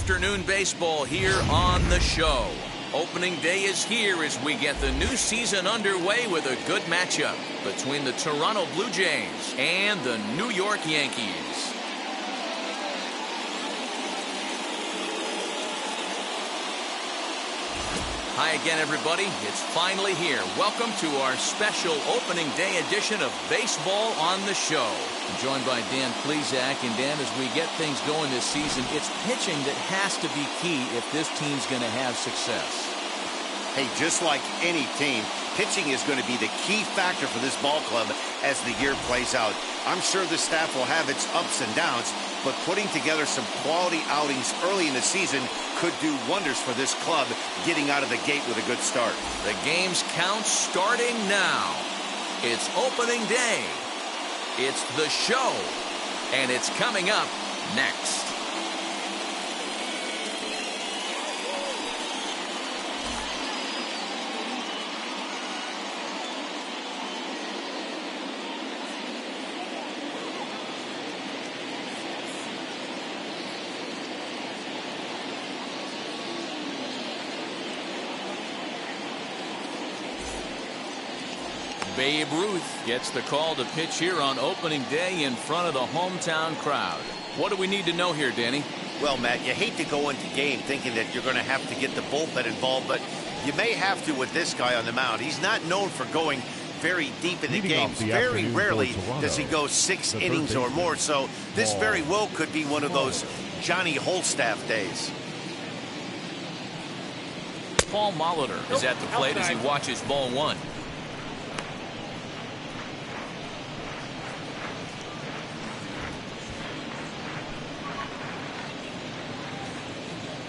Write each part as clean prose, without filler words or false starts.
afternoon baseball here on the show. Opening day is here as we get the new season underway with a good matchup between the Toronto Blue Jays and the New York Yankees. Hi again, everybody. It's finally here. Welcome to our special opening day edition of Baseball on the Show. I'm joined by Dan Plesac. And Dan, as we get things going this season, it's pitching that has to be key if this team's going to have success. Hey, just like any team, pitching is going to be the key factor for this ball club as the year plays out. I'm sure the staff will have its ups and downs, but putting together some quality outings early in the season could do wonders for this club getting out of the gate with a good start. The game's count starting now. It's opening day. It's the show. And it's coming up next. Babe Ruth gets the call to pitch here on opening day in front of the hometown crowd. What do we need to know here, Danny? Well, Matt, you hate to go into game thinking that you're going to have to get the bullpen involved, but you may have to with this guy on the mound. He's not known for going very deep in the games. Very rarely does he go 6 innings or more, so this very well could be one of those Johnny Holstaff days. Paul Molitor is at the plate as he watches ball one.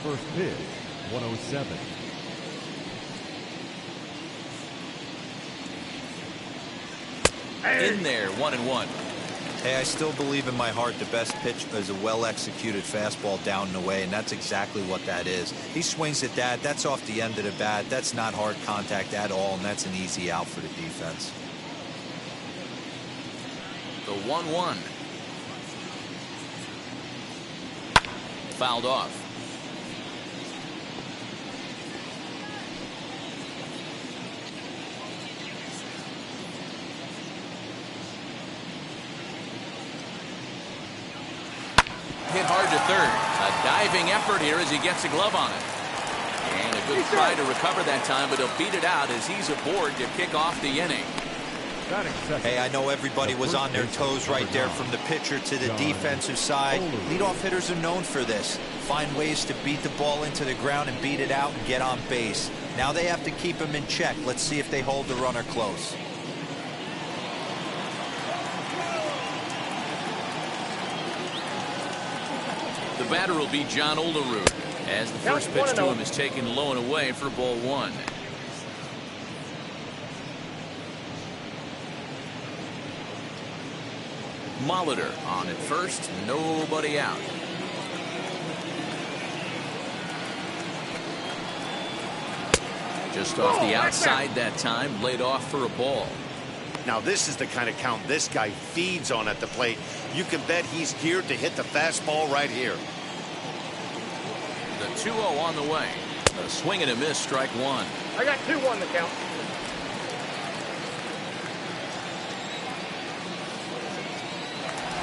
First pitch, 107. In there, 1-1. Hey, I still believe in my heart the best pitch is a well-executed fastball down and away, and that's exactly what that is. He swings at that. That's off the end of the bat. That's not hard contact at all, and that's an easy out for the defense. The 1-1. Fouled off. Hit hard to third. A diving effort here as he gets a glove on it. And a good try to recover that time, but he'll beat it out as he's aboard to kick off the inning. Hey, I know everybody was on their toes right there from the pitcher to the defensive side. Leadoff hitters are known for this. Find ways to beat the ball into the ground and beat it out and get on base. Now they have to keep him in check. Let's see if they hold the runner close. The batter will be John Olerud as the first pitch to him is taken low and away for ball one. Molitor on at first, nobody out. Just off the outside that time, laid off for a ball. Now this is the kind of count this guy feeds on at the plate. You can bet he's geared to hit the fastball right here. The 2-0 on the way. A swing and a miss, strike one. I got 2-1 to count.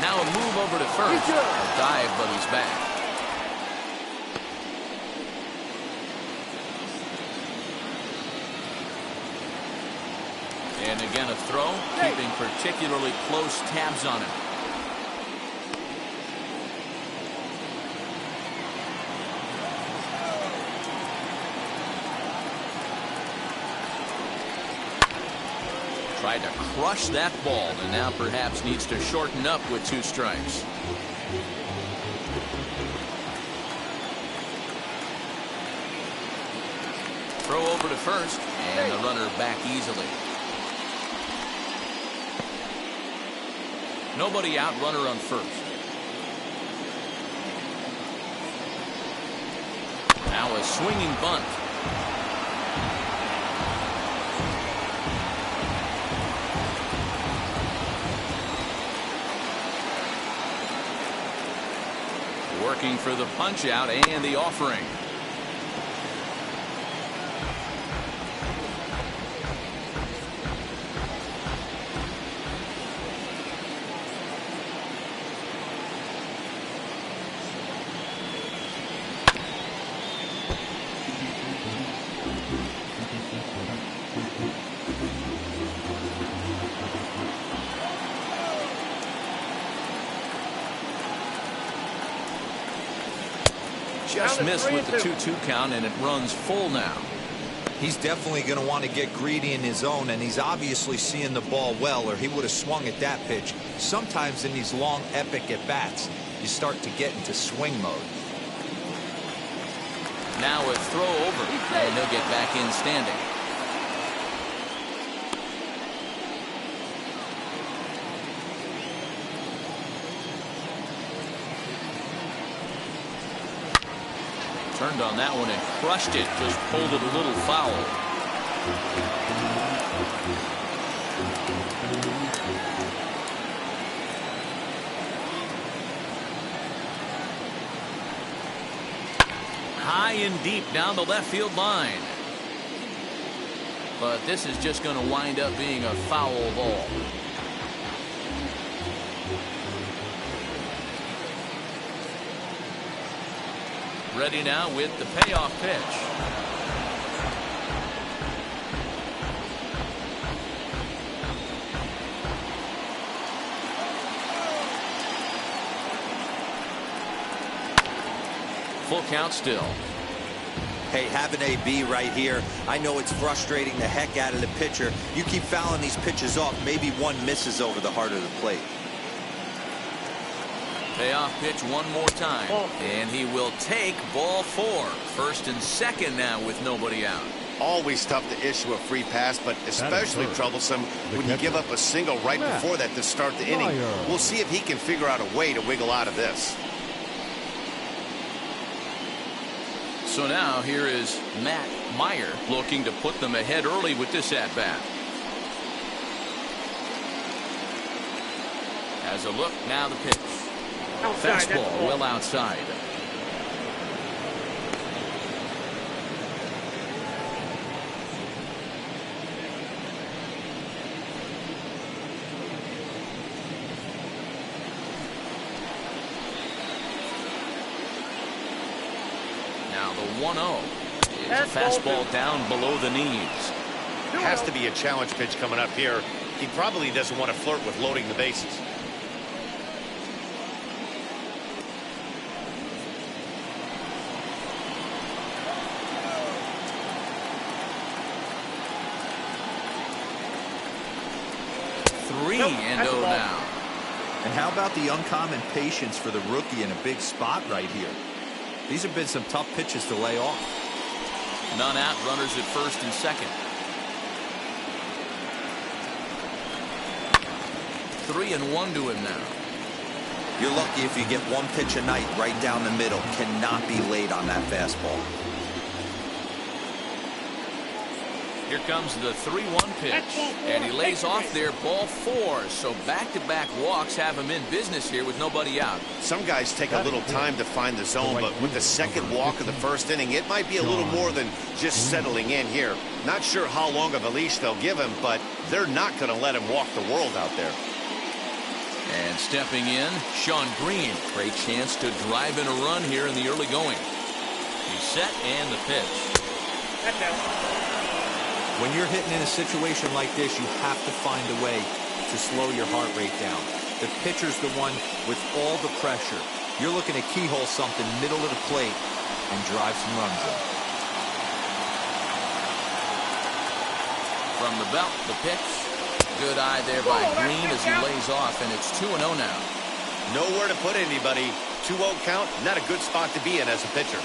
Now a move over to first. A dive, but he's back. And again a throw, keeping particularly close tabs on him. Tried to crush that ball and now perhaps needs to shorten up with 2 strikes. Throw over to first and the runner back easily. Nobody out, runner on first. Now a swinging bunt. Working for the punch out and the offering. Just missed with the 2-2 count, and it runs full now. He's definitely going to want to get greedy in his zone, and he's obviously seeing the ball well, or he would have swung at that pitch. Sometimes in these long, epic at-bats, you start to get into swing mode. Now a throw over, and he'll get back in standing. Turned on that one and crushed it. Just pulled it a little foul. High and deep down the left field line. But this is just going to wind up being a foul ball. Ready now with the payoff pitch. Full count still. Hey, have an AB right here. I know it's frustrating the heck out of the pitcher. You keep fouling these pitches off, maybe one misses over the heart of the plate. Payoff pitch one more time, and he will take ball 4. First and second now with nobody out. Always tough to issue a free pass, but especially troublesome when you give up a single right before that to start the inning. We'll see if he can figure out a way to wiggle out of this. So now here is Matt Meyer looking to put them ahead early with this at-bat. As a look, now the pitch. Fastball well outside. Now the 1-0 is a fastball down below the knees. Has to be a challenge pitch coming up here. He probably doesn't want to flirt with loading the bases. And 0 now. And how about the uncommon patience for the rookie in a big spot right here? These have been some tough pitches to lay off. None out, runners at first and second. 3-1 to him now. You're lucky if you get one pitch a night right down the middle. Cannot be late on that fastball. Here comes the 3-1 pitch, and he lays off there, ball 4. So back-to-back walks have him in business here with nobody out. Some guys take a little time to find the zone, but with the second walk of the first inning, it might be a little more than just settling in here. Not sure how long of a leash they'll give him, but they're not going to let him walk the world out there. And stepping in, Sean Green. Great chance to drive in a run here in the early going. He's set, and the pitch. When you're hitting in a situation like this, you have to find a way to slow your heart rate down. The pitcher's the one with all the pressure. You're looking to keyhole something middle of the plate and drive some runs in. From the belt, the pitch. Good eye there by Green as he lays off, and it's 2-0 now. Nowhere to put anybody. 2-0 count, not a good spot to be in as a pitcher.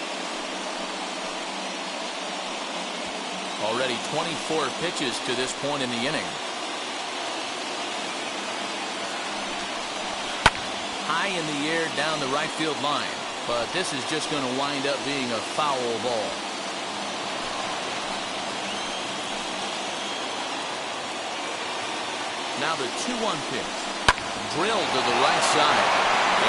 Already 24 pitches to this point in the inning. High in the air down the right field line, but this is just going to wind up being a foul ball. Now the 2-1 pitch. Drilled to the right side,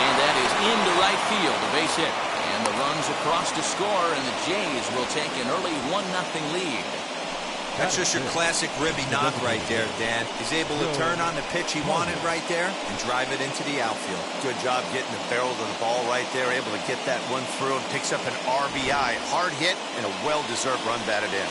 and that is into right field, a base hit. And the runs across to score, and the Jays will take an early 1-0 lead. That's just your classic Ribby knock right there, Dan. He's able to turn on the pitch he wanted right there and drive it into the outfield. Good job getting the barrel of the ball right there, able to get that one through, and picks up an RBI. Hard hit and a well-deserved run batted in.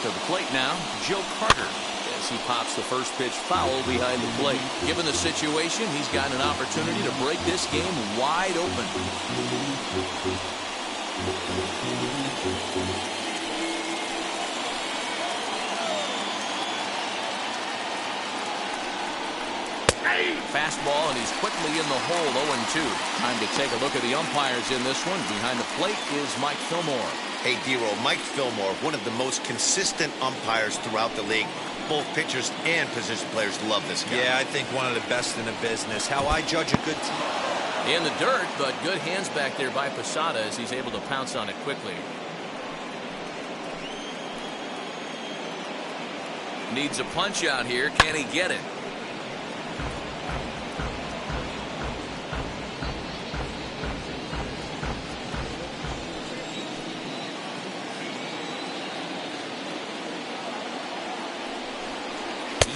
To the plate now, Joe Carter, as he pops the first pitch foul behind the plate. Given the situation, he's got an opportunity to break this game wide open. Fastball, and he's quickly in the hole, 0-2. Time to take a look at the umpires in this one. Behind the plate is Mike Fillmore. Hey, D-Roll, Mike Fillmore, one of the most consistent umpires throughout the league. Both pitchers and position players love this guy. Yeah, I think one of the best in the business. How I judge a good team. In the dirt, but good hands back there by Posada as he's able to pounce on it quickly. Needs a punch out here. Can he get it?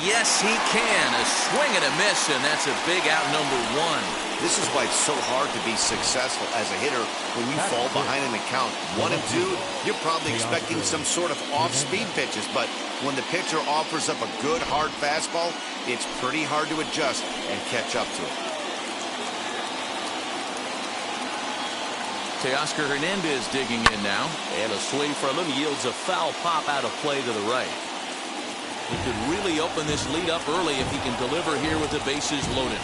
Yes, he can. A swing and a miss, and that's a big out, number one. This is why it's so hard to be successful as a hitter when you fall behind in the count. 1-2, you're probably expecting some sort of off-speed pitches, but when the pitcher offers up a good, hard fastball, it's pretty hard to adjust and catch up to it. Teoscar Hernandez digging in now, and a swing from him yields a foul pop out of play to the right. He could really open this lead up early if he can deliver here with the bases loaded.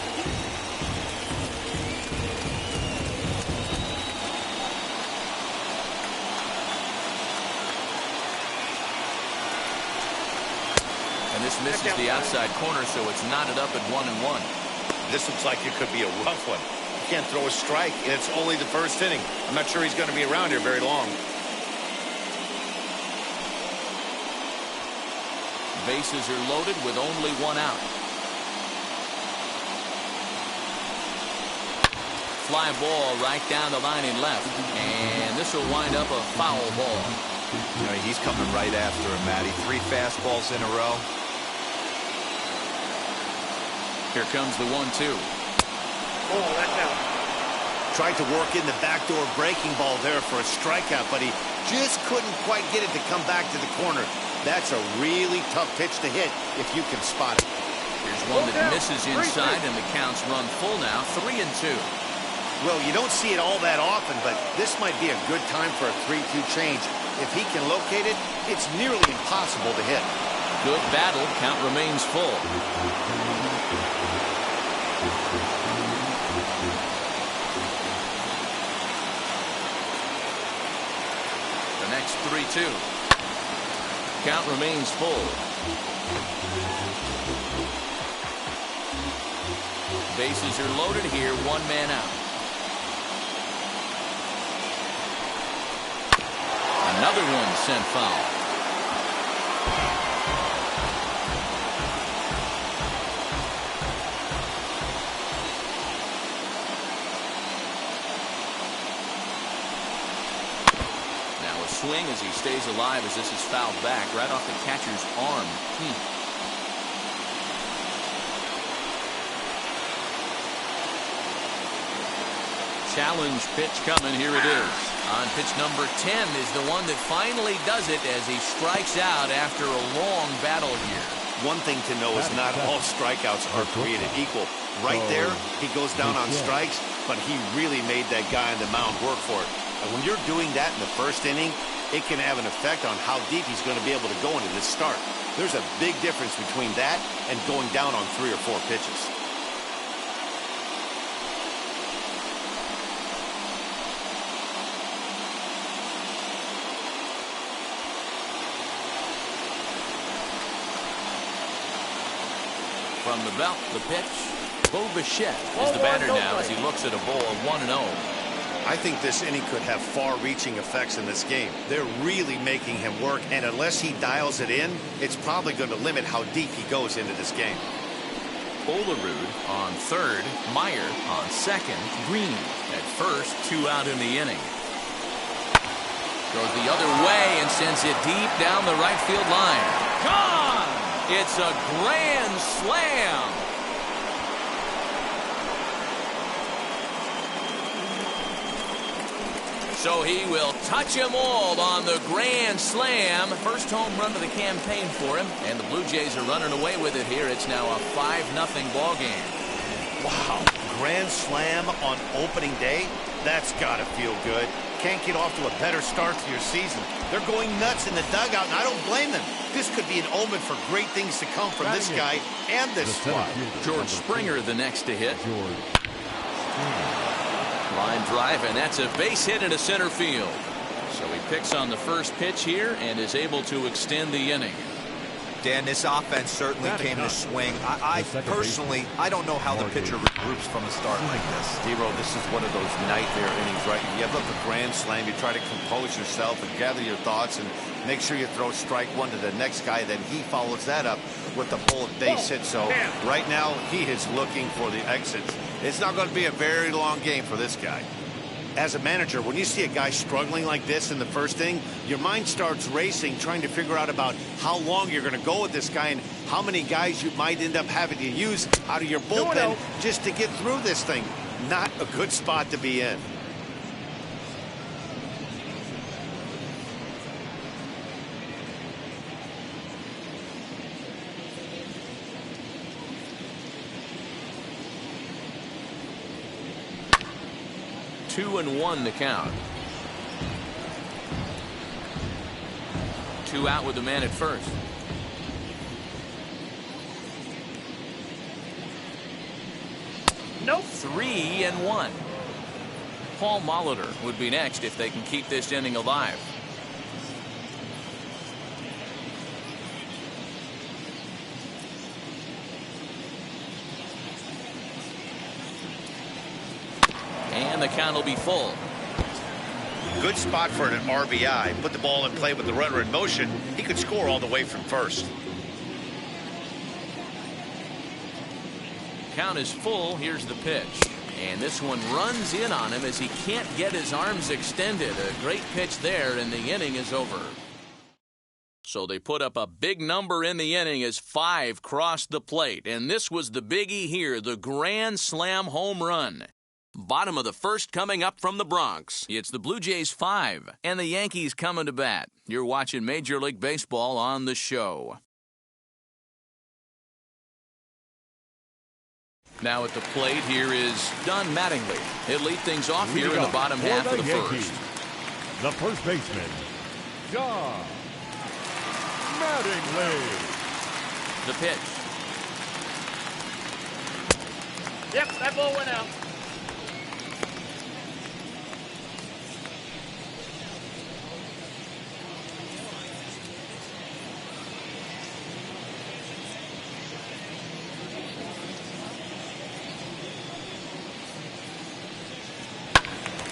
And this misses the outside corner, so it's knotted up at 1-1. This looks like it could be a rough one. You can't throw a strike, and it's only the first inning. I'm not sure he's going to be around here very long. Bases are loaded with only one out. Fly ball right down the line and left. And this will wind up a foul ball. You know, he's coming right after him, Matty. 3 fastballs in a row. Here comes the 1-2. Oh, that's out. Tried to work in the backdoor breaking ball there for a strikeout, but he just couldn't quite get it to come back to the corner. That's a really tough pitch to hit if you can spot it. Here's one that misses inside, and the count's run full now, 3-2. Well, you don't see it all that often, but this might be a good time for a 3-2 change. If he can locate it, it's nearly impossible to hit. Good battle. Count remains full. The next 3-2. Count remains full. Bases are loaded here, 1 man out. Another one sent foul. Now a swing as he stays alive as this is fouled back right off the catcher's arm. Challenge pitch coming. Here it is. On pitch number 10 is the one that finally does it as he strikes out after a long battle here. One thing to know is not all strikeouts are created equal. Right there, he goes down on strikes, but he really made that guy on the mound work for it. And when you're doing that in the first inning, it can have an effect on how deep he's going to be able to go into this start. There's a big difference between that and going down on 3 or 4 pitches. From the belt, the pitch. Bo Bichette is the batter now as he looks at a ball 1-0. I think this inning could have far-reaching effects in this game. They're really making him work, and unless he dials it in, it's probably going to limit how deep he goes into this game. Olerud on third, Meyer on second, Green at first, 2 out in the inning. Goes the other way and sends it deep down the right field line. Gone! It's a grand slam. So he will touch them all on the grand slam. First home run of the campaign for him. And the Blue Jays are running away with it here. It's now a 5-0 ball game. Wow. Grand slam on opening day? That's got to feel good. Can't get off to a better start to your season. They're going nuts in the dugout, and I don't blame them. This could be an omen for great things to come from this guy and this squad. George Springer the next to hit. Line drive, and that's a base hit into center field. So he picks on the first pitch here and is able to extend the inning. Dan, this offense certainly came to swing. I personally, I don't know how the pitcher regroups from a start like this. Hero, this is one of those nightmare innings, right? You have a grand slam, you try to compose yourself and gather your thoughts and make sure you throw strike one to the next guy. Then he follows that up with the bullet base hit. So right now he is looking for the exits. It's not going to be a very long game for this guy. As a manager, when you see a guy struggling like this in the first inning, your mind starts racing, trying to figure out about how long you're going to go with this guy and how many guys you might end up having to use out of your bullpen just to get through this thing. Not a good spot to be in. Two and one to count. 2 out with the man at first. Nope. 3-1. Paul Molitor would be next if they can keep this inning alive. And the count will be full. Good spot for an RBI. Put the ball in play with the runner in motion. He could score all the way from first. Count is full. Here's the pitch. And this one runs in on him as he can't get his arms extended. A great pitch there, and the inning is over. So they put up a big number in the inning as 5 crossed the plate. And this was the biggie here, the grand slam home run. Bottom of the first coming up from the Bronx. It's the Blue Jays 5 and the Yankees coming to bat. You're watching Major League Baseball on the show. Now at the plate here is Don Mattingly. He'll lead things off here in the bottom half of the first. The first baseman, Don Mattingly. The pitch. Yep, that ball went out.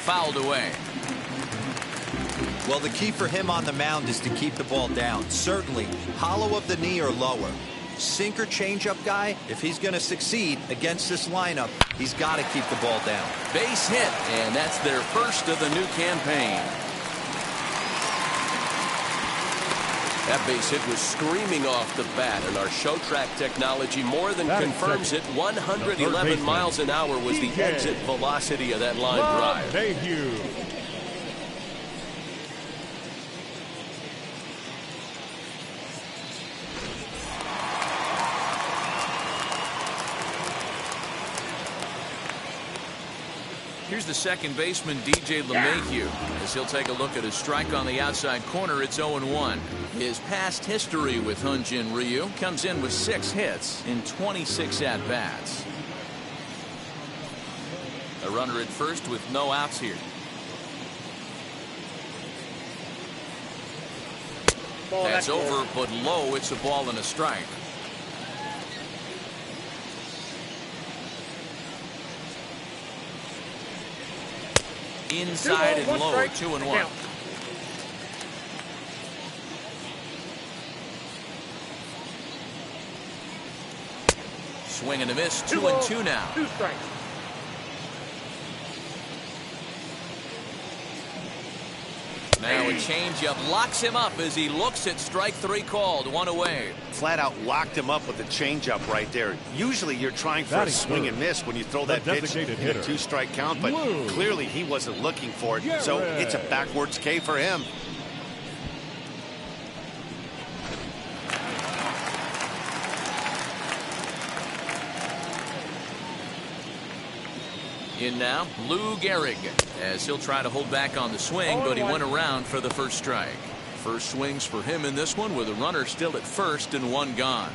Fouled away. Well, the key for him on the mound is to keep the ball down. Certainly, hollow of the knee or lower. Sinker changeup guy, if he's going to succeed against this lineup, he's got to keep the ball down. Base hit, and that's their first of the new campaign. That base hit was screaming off the bat, and our show track technology more than confirms it. 111 miles an hour was the exit velocity of that line drive. Here's the second baseman, DJ LeMahieu, as he'll take a look at a strike on the outside corner. It's 0-1. His past history with Hyun-Jin Ryu comes in with 6 hits in 26 at-bats. A runner at first with no outs here. That's over, but low. It's a ball and a strike. Inside and low, 2-1. Swing and a miss. 2-2 now. 2 strikes. Now a changeup locks him up as he looks at strike 3 called. 1 away. Flat out locked him up with a changeup right there. Usually you're trying for a swing and miss when you throw that pitch in a 2-strike count, but clearly he wasn't looking for it, so it's a backwards K for him. In now, Lou Gehrig, as he'll try to hold back on the swing, but he went around for the first strike. First swings for him in this one with a runner still at first and 1 gone.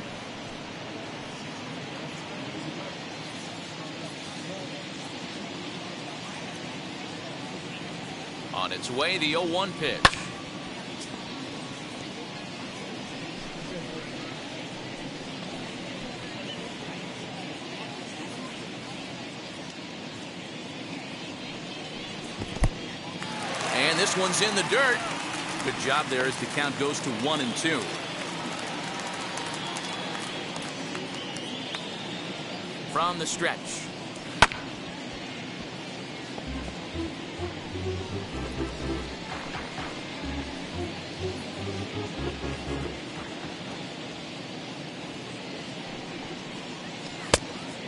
On its way, the 0-1 pitch. And this one's in the dirt. Good job there as the count goes to 1-2. From the stretch.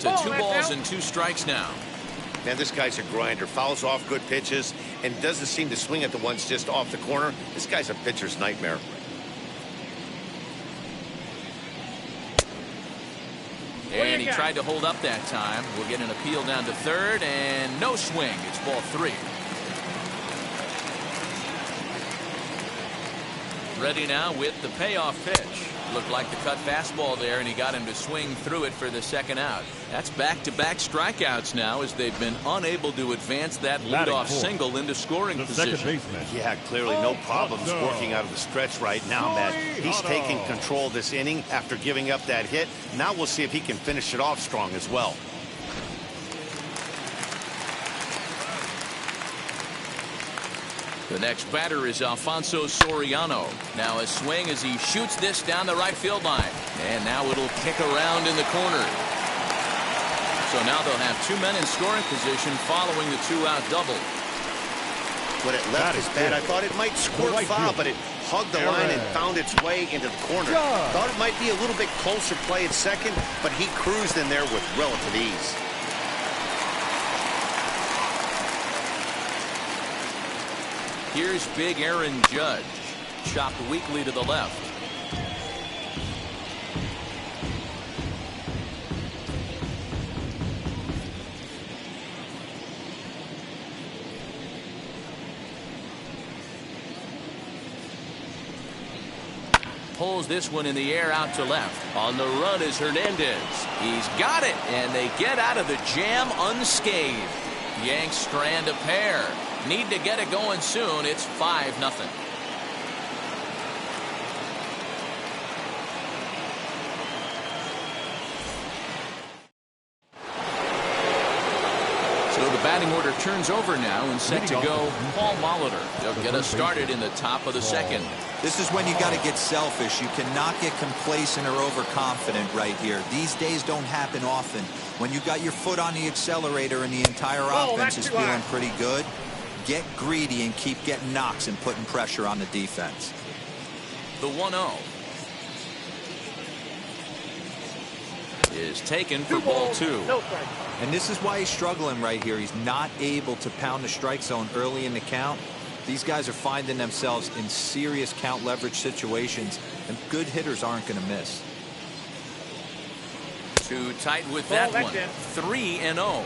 To 2 balls and 2 strikes now. Man, this guy's a grinder. Fouls off good pitches and doesn't seem to swing at the ones just off the corner. This guy's a pitcher's nightmare. And he tried to hold up that time. We'll get an appeal down to third, and no swing. It's ball 3. Ready now with the payoff pitch. Looked like the cut fastball there, and he got him to swing through it for the second out. That's back-to-back strikeouts now as they've been unable to advance that leadoff single into scoring position. Yeah, clearly no problems working out of the stretch right now, Matt. He's taking control this inning after giving up that hit. Now we'll see if he can finish it off strong as well. The next batter is Alfonso Soriano. Now a swing as he shoots this down the right field line. And now it'll kick around in the corner. So now they'll have 2 men in scoring position following the 2-out double. When it left his bat, I thought it might squirt foul, but it hugged the line and found its way into the corner. Thought it might be a little bit closer play at second, but he cruised in there with relative ease. Here's big Aaron Judge, chopped weakly to the left. Pulls this one in the air out to left. On the run is Hernandez. He's got it, and they get out of the jam unscathed. Yanks strand a pair. Need to get it going soon. It's 5-0. So the batting order turns over now and set to go Paul Molitor. They'll get us started in the top of the second. This is when you got to get selfish. You cannot get complacent or overconfident right here. These days don't happen often. When you got your foot on the accelerator and the entire offense is feeling pretty good, get greedy and keep getting knocks and putting pressure on the defense. The 1-0 is taken for ball 2. And this is why he's struggling right here. He's not able to pound the strike zone early in the count. These guys are finding themselves in serious count leverage situations, and good hitters aren't going to miss. Too tight with that one. 3-0.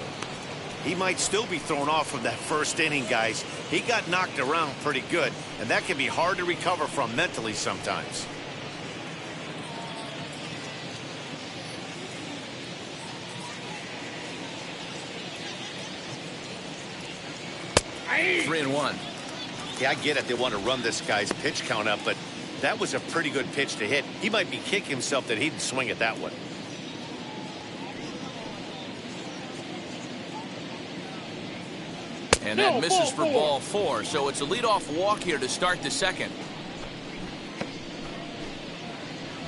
He might still be thrown off from that first inning, guys. He got knocked around pretty good, and that can be hard to recover from mentally sometimes. Hey. 3-1. Yeah, I get it. They want to run this guy's pitch count up, but that was a pretty good pitch to hit. He might be kicking himself that he didn't swing at that one. And that misses for ball 4, so it's a leadoff walk here to start the second.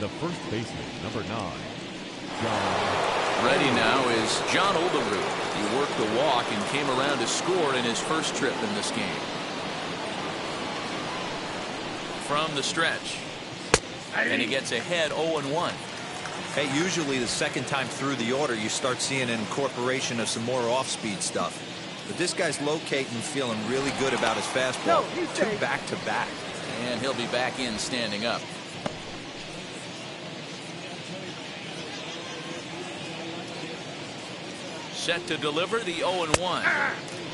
The first baseman, number 9, John. Ready now is John Olerud. He worked the walk and came around to score in his first trip in this game. From the stretch. And he gets ahead 0-1. Hey, usually the second time through the order, you start seeing an incorporation of some more off-speed stuff. But this guy's locating and feeling really good about his fastball. Two back-to-back. And he'll be back in standing up. Set to deliver the 0-1.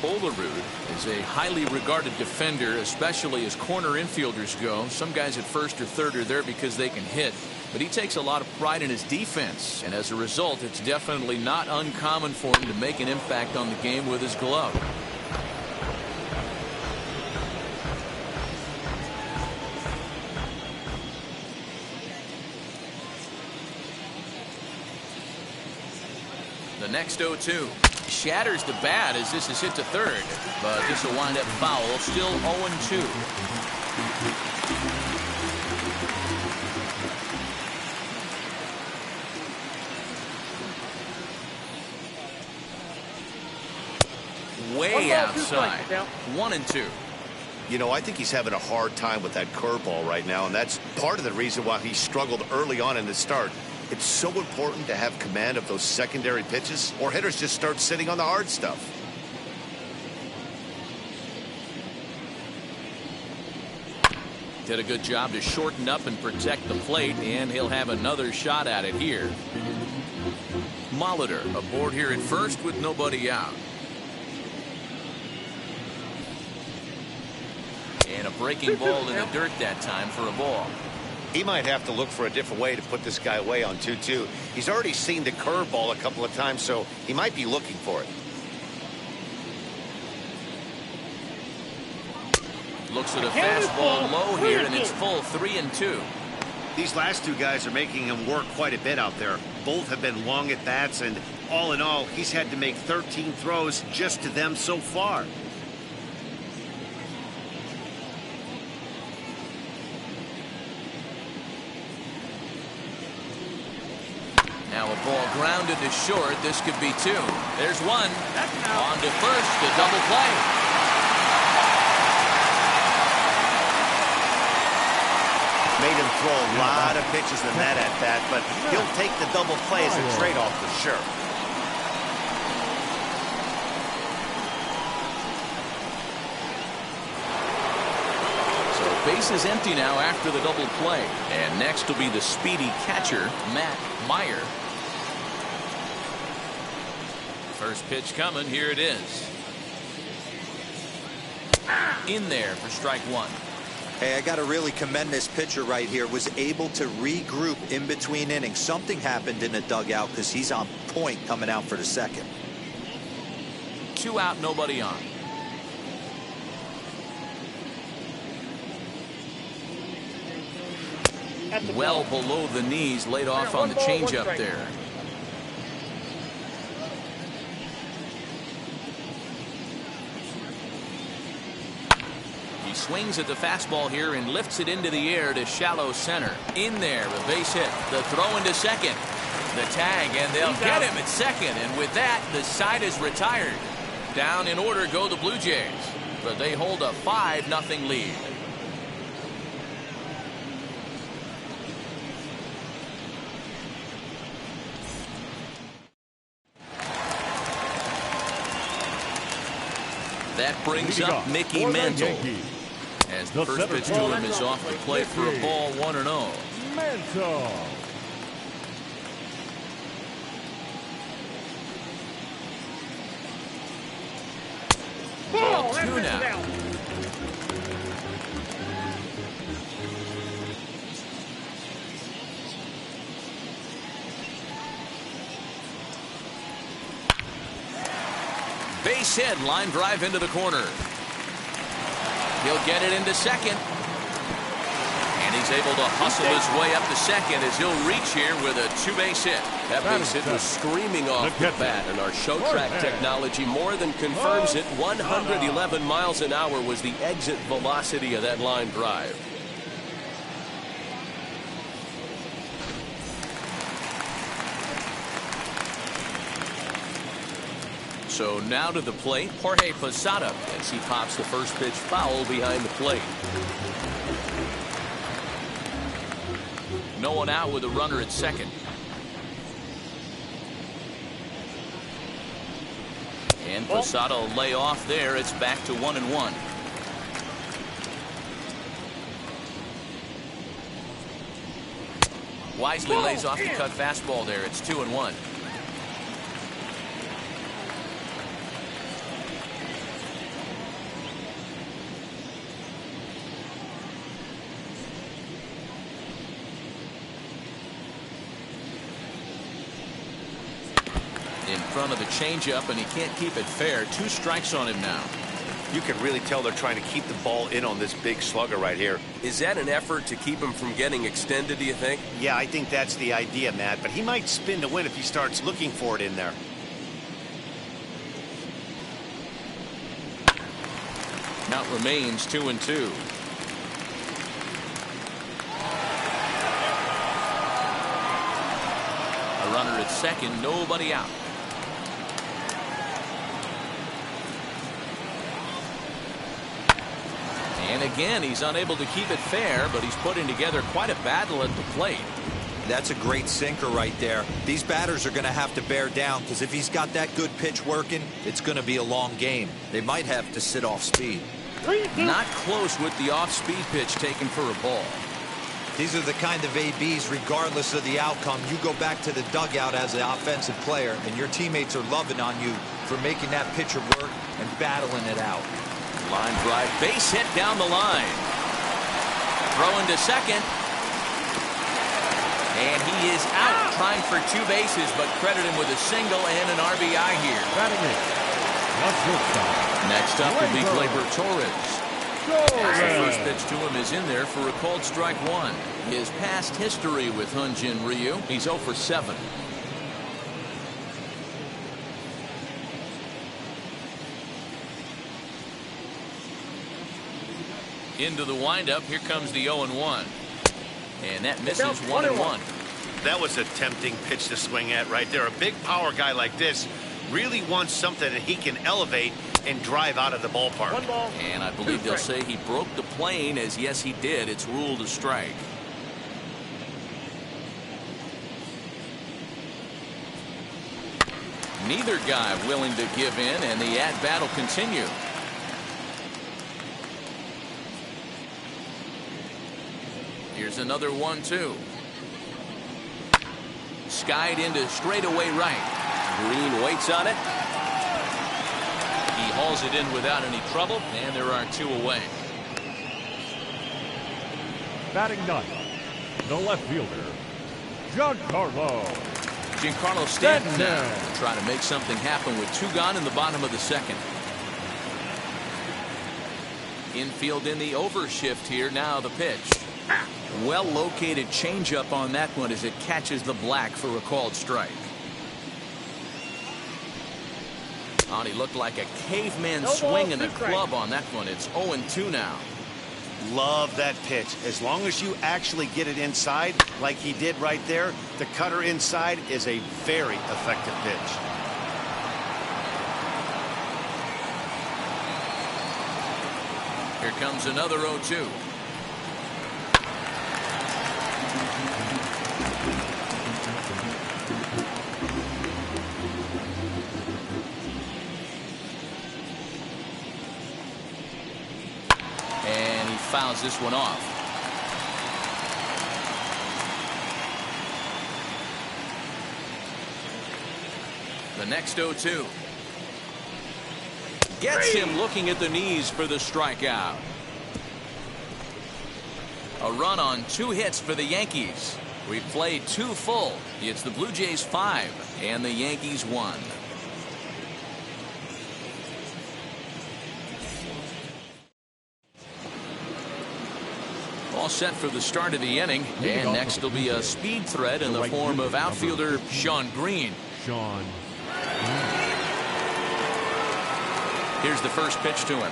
Olerud is a highly regarded defender, especially as corner infielders go. Some guys at first or third are there because they can hit, but he takes a lot of pride in his defense, and as a result, it's definitely not uncommon for him to make an impact on the game with his glove. The next 0-2 shatters the bat as this is hit to third, but this will wind up foul. Still 0-2. Way outside. 1-2. You know, I think he's having a hard time with that curveball right now, and that's part of the reason why he struggled early on in the start. It's so important to have command of those secondary pitches, or hitters just start sitting on the hard stuff. Did a good job to shorten up and protect the plate, and he'll have another shot at it here. Molitor aboard here at first with nobody out. And a breaking ball in the dirt that time for a ball. He might have to look for a different way to put this guy away on 2-2. He's already seen the curveball a couple of times, so he might be looking for it. Looks at a fastball low here, and it's full 3-2. These last two guys are making him work quite a bit out there. Both have been long at bats, and all in all, he's had to make 13 throws just to them so far. Now a ball grounded to short. This could be two. There's one. On to first, the double play. Made him throw a lot of pitches in that at bat, but he'll take the double play as a trade-off for sure. So base is empty now after the double play. And next will be the speedy catcher, Matt Meyer. First pitch coming. Here it is. In there for strike one. Hey, I got to really commend this pitcher right here. Was able to regroup in between innings. Something happened in the dugout because he's on point coming out for the second. 2 out, nobody on. Well below the knees, laid off on the changeup there. He swings at the fastball here and lifts it into the air to shallow center. In there, a base hit. The throw into second. The tag, and they'll get him at second. And with that, the side is retired. Down in order go the Blue Jays, but they hold a 5-0 lead. That brings up Mickey Mantle. As the first pitch to him is off the plate for a ball, 1-0. Mantle. Ball 2 now. Base hit, line drive into the corner. He'll get it into second. And he's able to hustle his way up to second as he'll reach here with a 2-base hit. That base hit was screaming off the bat, and our show track technology more than confirms it. 111 miles an hour was the exit velocity of that line drive. So now to the plate, Jorge Posada, as he pops the first pitch foul behind the plate. No one out with a runner at second. And Posada will lay off there. It's back to 1-1. Wisely lays off the cut fastball there. It's 2-1. In front of the changeup, and he can't keep it fair. 2 strikes on him now. You can really tell they're trying to keep the ball in on this big slugger right here. Is that an effort to keep him from getting extended, do you think? Yeah, I think that's the idea, Matt. But he might spin to win if he starts looking for it in there. Count remains 2-2. A runner at second, nobody out. And again, he's unable to keep it fair, but he's putting together quite a battle at the plate. That's a great sinker right there. These batters are going to have to bear down, because if he's got that good pitch working, it's going to be a long game. They might have to sit off speed. Not close with the off-speed pitch taken for a ball. These are the kind of ABs, regardless of the outcome. You go back to the dugout as an offensive player, and your teammates are loving on you for making that pitcher work and battling it out. Line drive, base hit down the line. Throwing to second. And he is out, trying for 2 bases, but credit him with a single and an RBI here. Next up will be Gleyber Torres. As the first pitch to him is in there for a called strike 1. His past history with Hyun-Jin Ryu, he's 0 for 7. Into the windup, here comes the 0-1. And that misses 1-1. That was a tempting pitch to swing at right there. A big power guy like this really wants something that he can elevate and drive out of the ballpark. And I believe they'll say he broke the plane, as yes he did. It's ruled a strike. Neither guy willing to give in, and the at-bat will continue. Here's another 1-2. Skied into straightaway right. Green waits on it. He hauls it in without any trouble, and there are 2 away. Batting ninth, the left fielder, Giancarlo Stanton now trying to make something happen with 2 gone in the bottom of the second. Infield in the overshift here. Now the pitch. Well located changeup on that one as it catches the black for a called strike. Oh, he looked like a caveman swinging the club on that one. It's 0-2 now. Love that pitch. As long as you actually get it inside like he did right there, the cutter inside is a very effective pitch. Here comes another 0-2. And he fouls this one off. The next 0-2. Gets him looking at the knees for the strikeout. A run on 2 hits for the Yankees. We played 2 full. It's the Blue Jays 5 and the Yankees 1. All set for the start of the inning, and next will be a speed threat in the form of outfielder Shawn Green. Here's the first pitch to him.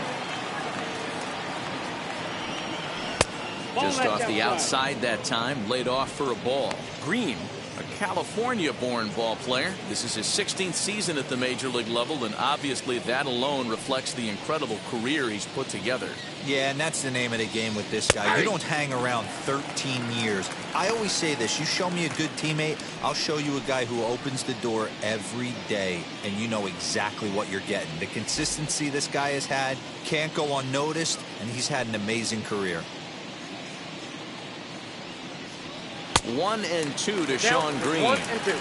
Just off the outside that time, laid off for a ball. Green A California-born ball player. This is his 16th season at the major league level, and obviously that alone reflects the incredible career he's put together. Yeah, and that's the name of the game with this guy. You don't hang around 13 years. I always say this, you show me a good teammate, I'll show you a guy who opens the door every day, and you know exactly what you're getting. The consistency this guy has had can't go unnoticed, and he's had an amazing career. 1-2 to Sean Green. 1-2.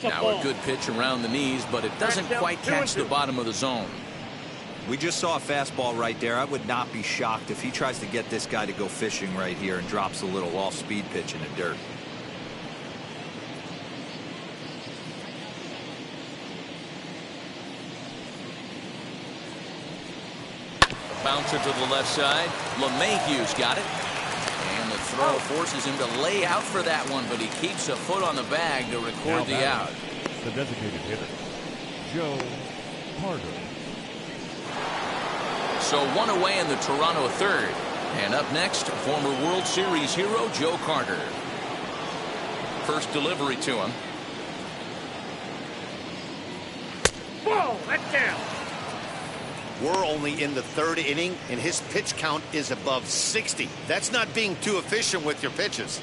Now a good pitch around the knees, but it doesn't quite catch the bottom of the zone. We just saw a fastball right there. I would not be shocked if he tries to get this guy to go fishing right here and drops a little off-speed pitch in the dirt. Bouncer to the left side. LeMahieu's got it. And the throw forces him to lay out for that one, but he keeps a foot on the bag to record the out. The designated hitter, Joe Carter. So one away in the Toronto third. And up next, former World Series hero Joe Carter. First delivery to him. Whoa, that's down. We're only in the third inning, and his pitch count is above 60. That's not being too efficient with your pitches.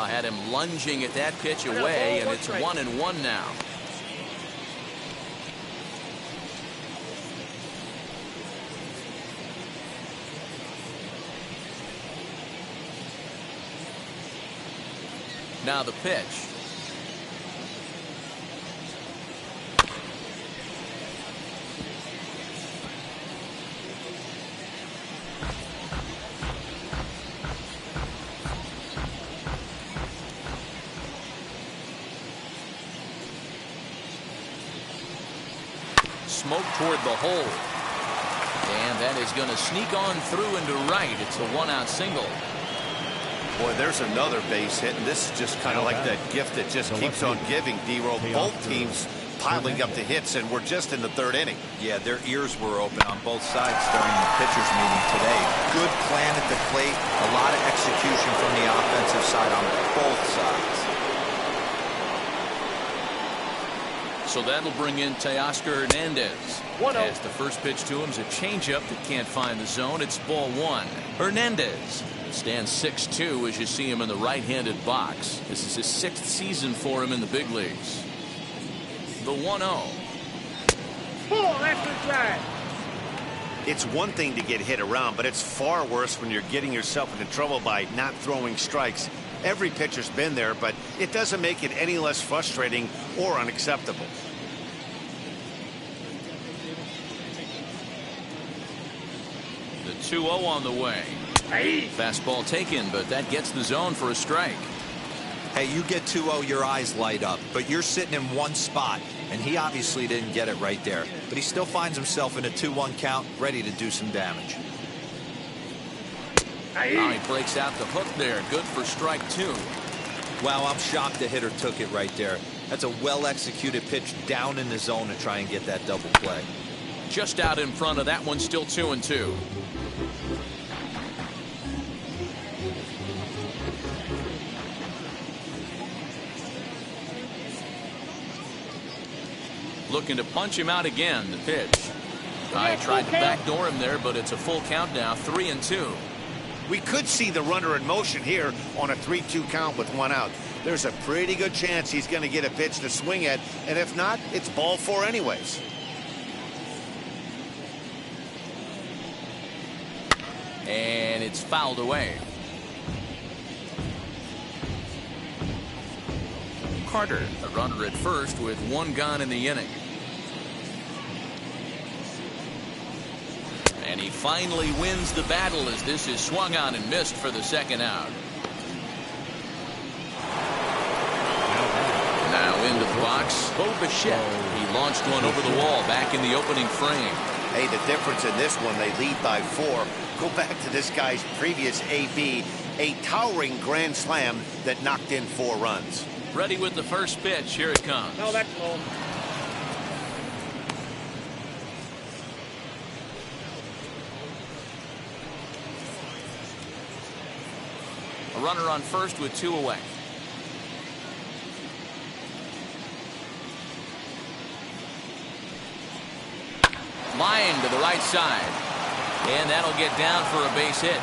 Had him lunging at that pitch away, and it's 1-1 now. Now the pitch. Smoke toward the hole. And that is going to sneak on through into right. It's a one-out single. Boy, there's another base hit, and this is just kind of like that gift that just keeps on giving, D-Roll. Both teams piling up the hits, and we're just in the third inning. Yeah, their ears were open on both sides during the pitchers meeting today. Good plan at the plate, a lot of execution from the offensive side on both sides. So that'll bring in Teoscar Hernandez. As the first pitch to him is a changeup that can't find the zone. It's ball one. Hernandez stands 6'2" as you see him in the right-handed box. This is his 6th season for him in the big leagues. The 1-0. Oh, that's a drive. It's one thing to get hit around, but it's far worse when you're getting yourself into trouble by not throwing strikes. Every pitcher's been there, but it doesn't make it any less frustrating or unacceptable. The 2-0 on the way. Fastball taken, but that gets the zone for a strike. Hey, you get 2-0, your eyes light up, but you're sitting in one spot, and he obviously didn't get it right there. But he still finds himself in a 2-1 count, ready to do some damage. Now he breaks out the hook there. Good for strike two. Wow, I'm shocked the hitter took it right there. That's a well-executed pitch down in the zone to try and get that double play. Just out in front of that one, still 2-2. Looking to punch him out again. The pitch. I tried to backdoor him there, but it's a full count now. 3-2. We could see the runner in motion here on a 3-2 count with one out. There's a pretty good chance he's going to get a pitch to swing at, and if not, it's ball four anyways. And it's fouled away. Carter, the runner at first with one gone in the inning. And he finally wins the battle as this is swung on and missed for the second out. Now into the box, Bo Bichette. He launched one over the wall back in the opening frame. Hey, the difference in this one, they lead by 4. Go back to this guy's previous AB. A towering grand slam that knocked in 4 runs. Ready with the first pitch. Here it comes. No, that's low. A runner on first with 2 away. Line to the right side. And that'll get down for a base hit.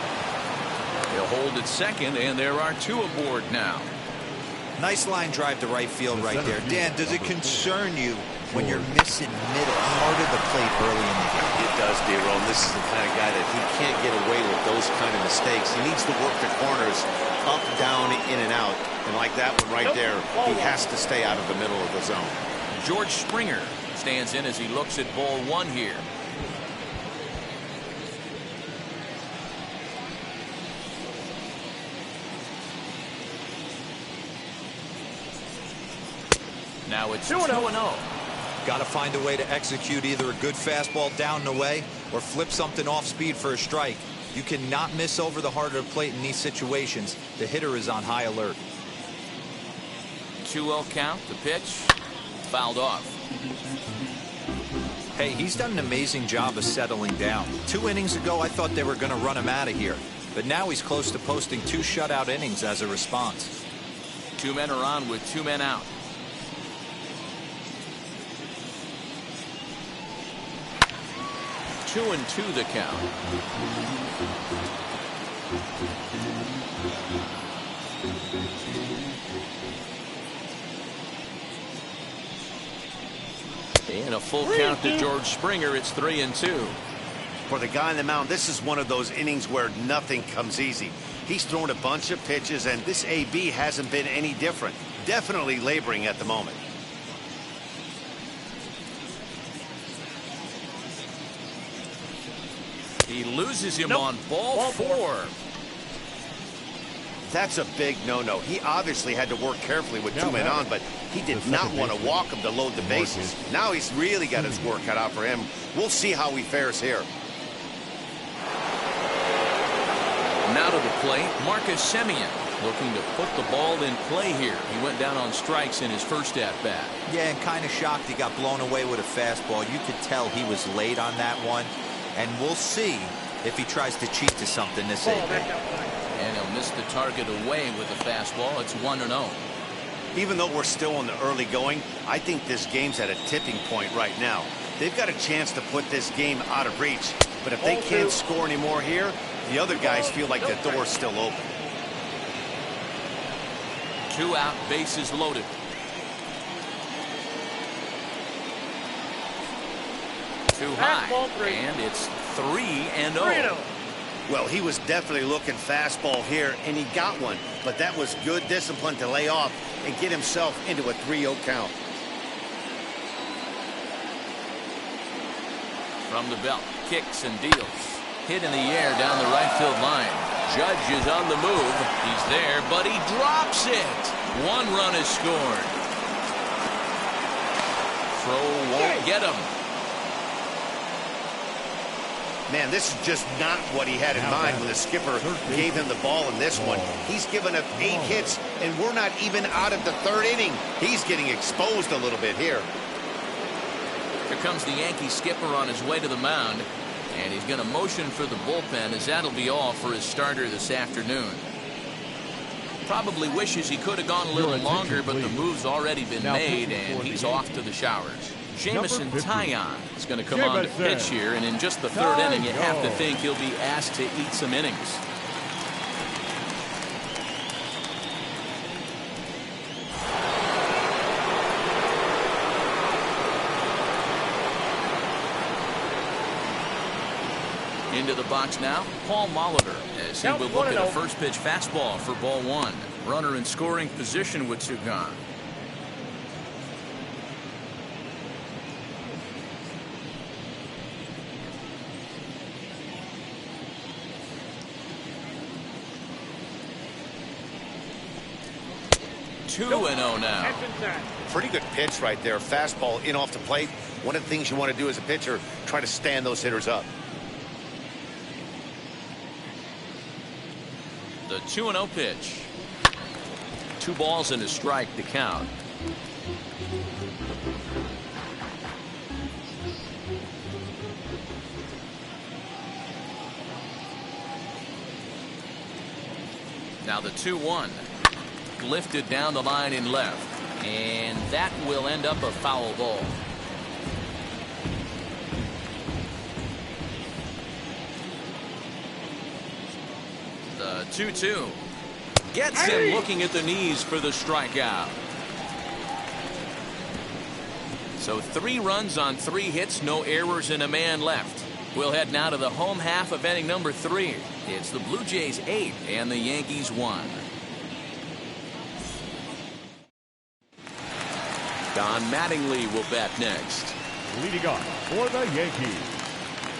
He'll hold at second, and there are 2 aboard now. Nice line drive to right field right there. Dan, does it concern you when you're missing middle part of the plate early in the game? It does, D-Rome. This is the kind of guy that he can't get away with those kind of mistakes. He needs to work the corners up, down, in and out. And like that one right there, he has to stay out of the middle of the zone. George Springer stands in as he looks at ball 1 here. Now it's 2-0. Got to find a way to execute either a good fastball down and away or flip something off speed for a strike. You cannot miss over the heart of the plate in these situations. The hitter is on high alert. 2-0 count. The pitch fouled off. Hey, he's done an amazing job of settling down. 2 innings ago, I thought they were going to run him out of here. But now he's close to posting 2 shutout innings as a response. 2 men are on with 2 men out. 2-2 the count. And a full count to George Springer. It's 3-2. For the guy on the mound, this is one of those innings where nothing comes easy. He's thrown a bunch of pitches, and this AB hasn't been any different. Definitely laboring at the moment. He loses him on ball 4. That's a big no-no. He obviously had to work carefully with 2 men on, but he did not want to walk him to load the bases. Now he's really got his work cut out for him. We'll see how he fares here. Now to the plate, Marcus Semien looking to put the ball in play here. He went down on strikes in his first at-bat. Yeah, and kind of shocked he got blown away with a fastball. You could tell he was late on that one. And we'll see if he tries to cheat to something this inning. And he'll miss the target away with a fastball. It's 1-0. Even though we're still in the early going, I think this game's at a tipping point right now. They've got a chance to put this game out of reach. But if they can't score any more here, the other guys feel like the door's still open. 2 out, bases loaded. Too high, and it's 3-0. Well, he was definitely looking fastball here, and he got one. But that was good discipline to lay off and get himself into a 3-0 count. From the belt, kicks and deals. Hit in the air down the right field line. Judge is on the move. He's there, but he drops it. 1 run is scored. Throw won't get him. Man, this is just not what he had in mind when the skipper gave him the ball in this one. He's given up 8 hits, and we're not even out of the 3rd inning. He's getting exposed a little bit here. Here comes the Yankee skipper on his way to the mound, and he's going to motion for the bullpen, as that'll be all for his starter this afternoon. Probably wishes he could have gone a little longer, but the move's already been made, and he's off to the showers. Jamison Taillon is going to come on to pitch here, and in just the 3rd inning, you have to think he'll be asked to eat some innings. Into the box now, Paul Molitor, as he will look at a first pitch fastball for ball 1. Runner in scoring position with 2 gone. Two and 0 now. Pretty good pitch right there. Fastball in off the plate. One of the things you want to do as a pitcher, try to stand those hitters up. The 2-0 pitch. 2 balls and a strike to count. Now the 2-1. Lifted down the line in left. And that will end up a foul ball. The 2-2. Gets him looking at the knees for the strikeout. So 3 runs on 3 hits, no errors, and a man left. We'll head now to the home half of inning number 3. It's the Blue Jays 8 and the Yankees 1. Don Mattingly will bat next. Leading off for the Yankees,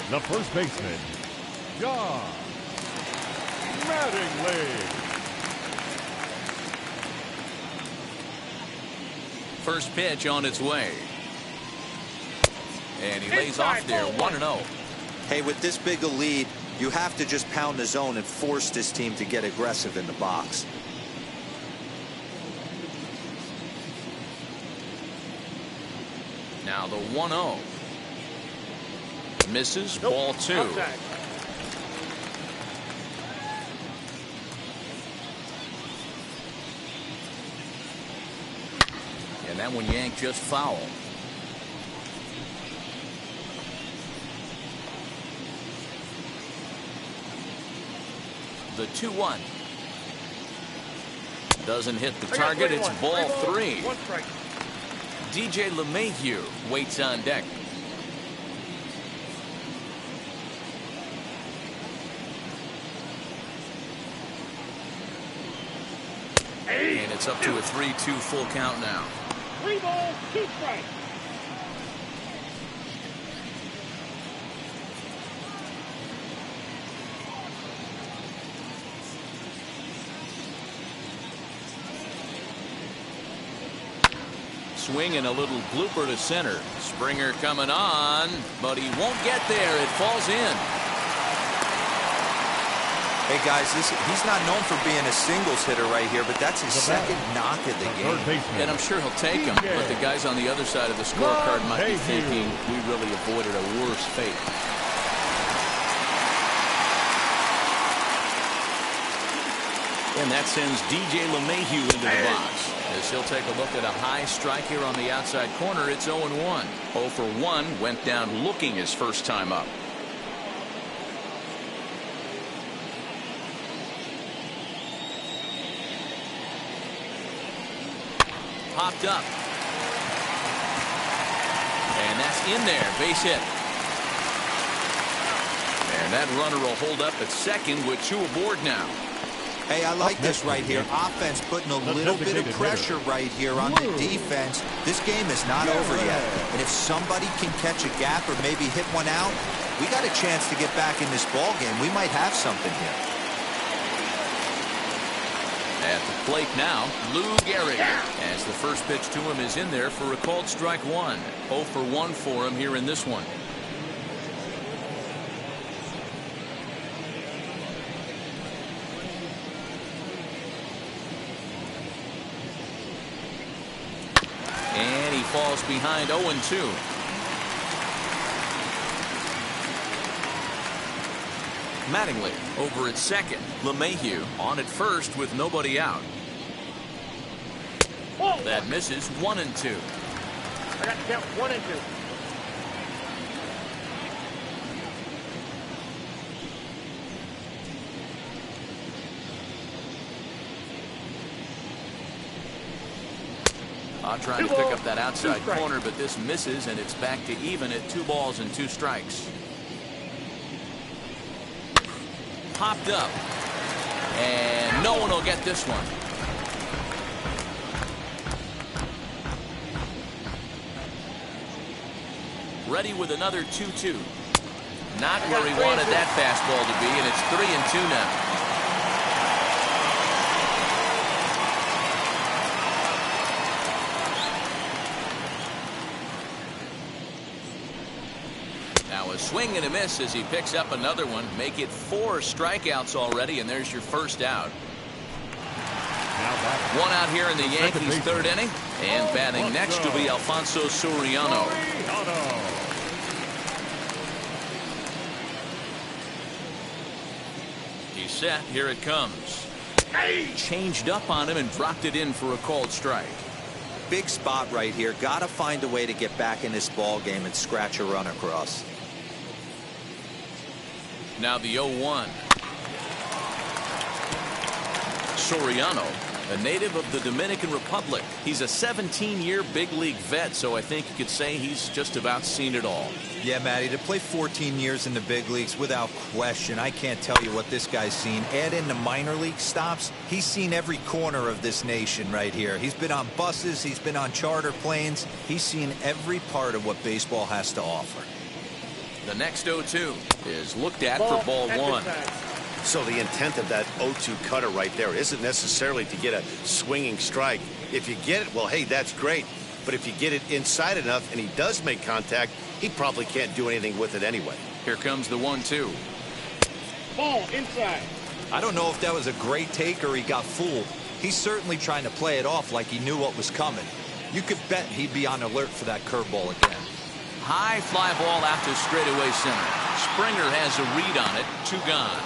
the first baseman, Don Mattingly. First pitch on its way. And he lays off there, 1-0. Hey, with this big a lead, you have to just pound the zone and force this team to get aggressive in the box. Now the 1-0. Misses, ball 2. Outside. And that one yanked just foul. The 2-1. Doesn't hit the target. It's ball 3. 1 strike. DJ LeMahieu waits on deck. And it's up to a 3-2 full count now. 3 balls, 2 strikes. Swing and a little blooper to center. Springer coming on, but he won't get there. It falls in. Hey, guys, he's not known for being a singles hitter right here, but that's his second knock of the game. And I'm sure he'll take him, but the guys on the other side of the scorecard might be thinking we really avoided a worse fate. And that sends DJ LeMahieu into the box, as he'll take a look at a high strike here on the outside corner. It's 0-1. 0 for 1, went down looking his first time up. Popped up. And that's in there. Base hit. And that runner will hold up at second with 2 aboard now. Hey, I like this right here. Offense putting a little bit of pressure right here on the defense. This game is not over yet. And if somebody can catch a gap or maybe hit one out, we got a chance to get back in this ball game. We might have something here. At the plate now, Lou Gehrig, as the first pitch to him is in there for a called strike 1. 0 for 1 for him here in this one. And he falls behind 0-2. Mattingly over at second. LeMahieu on at first with nobody out. That misses. 1-2. I got to count 1 and 2. Trying to pick up that outside corner, but this misses, and it's back to even at 2 balls and 2 strikes. Popped up, and no one will get this one. Ready with another 2-2. Not where he wanted that fastball to be, and it's 3-2 now. Swing and a miss as he picks up another one. Make it 4 strikeouts already, and there's your first out. One out here in the Yankees' third inning. And batting next will be Alfonso Soriano. He's set. Here it comes. Changed up on him and dropped it in for a called strike. Big spot right here. Got to find a way to get back in this ball game and scratch a run across. Now the 0-1. Soriano, a native of the Dominican Republic. He's a 17-year big league vet, so I think you could say he's just about seen it all. Yeah, Matty, to play 14 years in the big leagues, without question, I can't tell you what this guy's seen. Add in the minor league stops, he's seen every corner of this nation right here. He's been on buses, he's been on charter planes. He's seen every part of what baseball has to offer. The next 0-2 is looked at for ball 1. So the intent of that 0-2 cutter right there isn't necessarily to get a swinging strike. If you get it, well, hey, that's great. But if you get it inside enough and he does make contact, he probably can't do anything with it anyway. Here comes the 1-2. Ball inside. I don't know if that was a great take or he got fooled. He's certainly trying to play it off like he knew what was coming. You could bet he'd be on alert for that curveball again. High fly ball out to straightaway center. Springer has a read on it. 2 gone.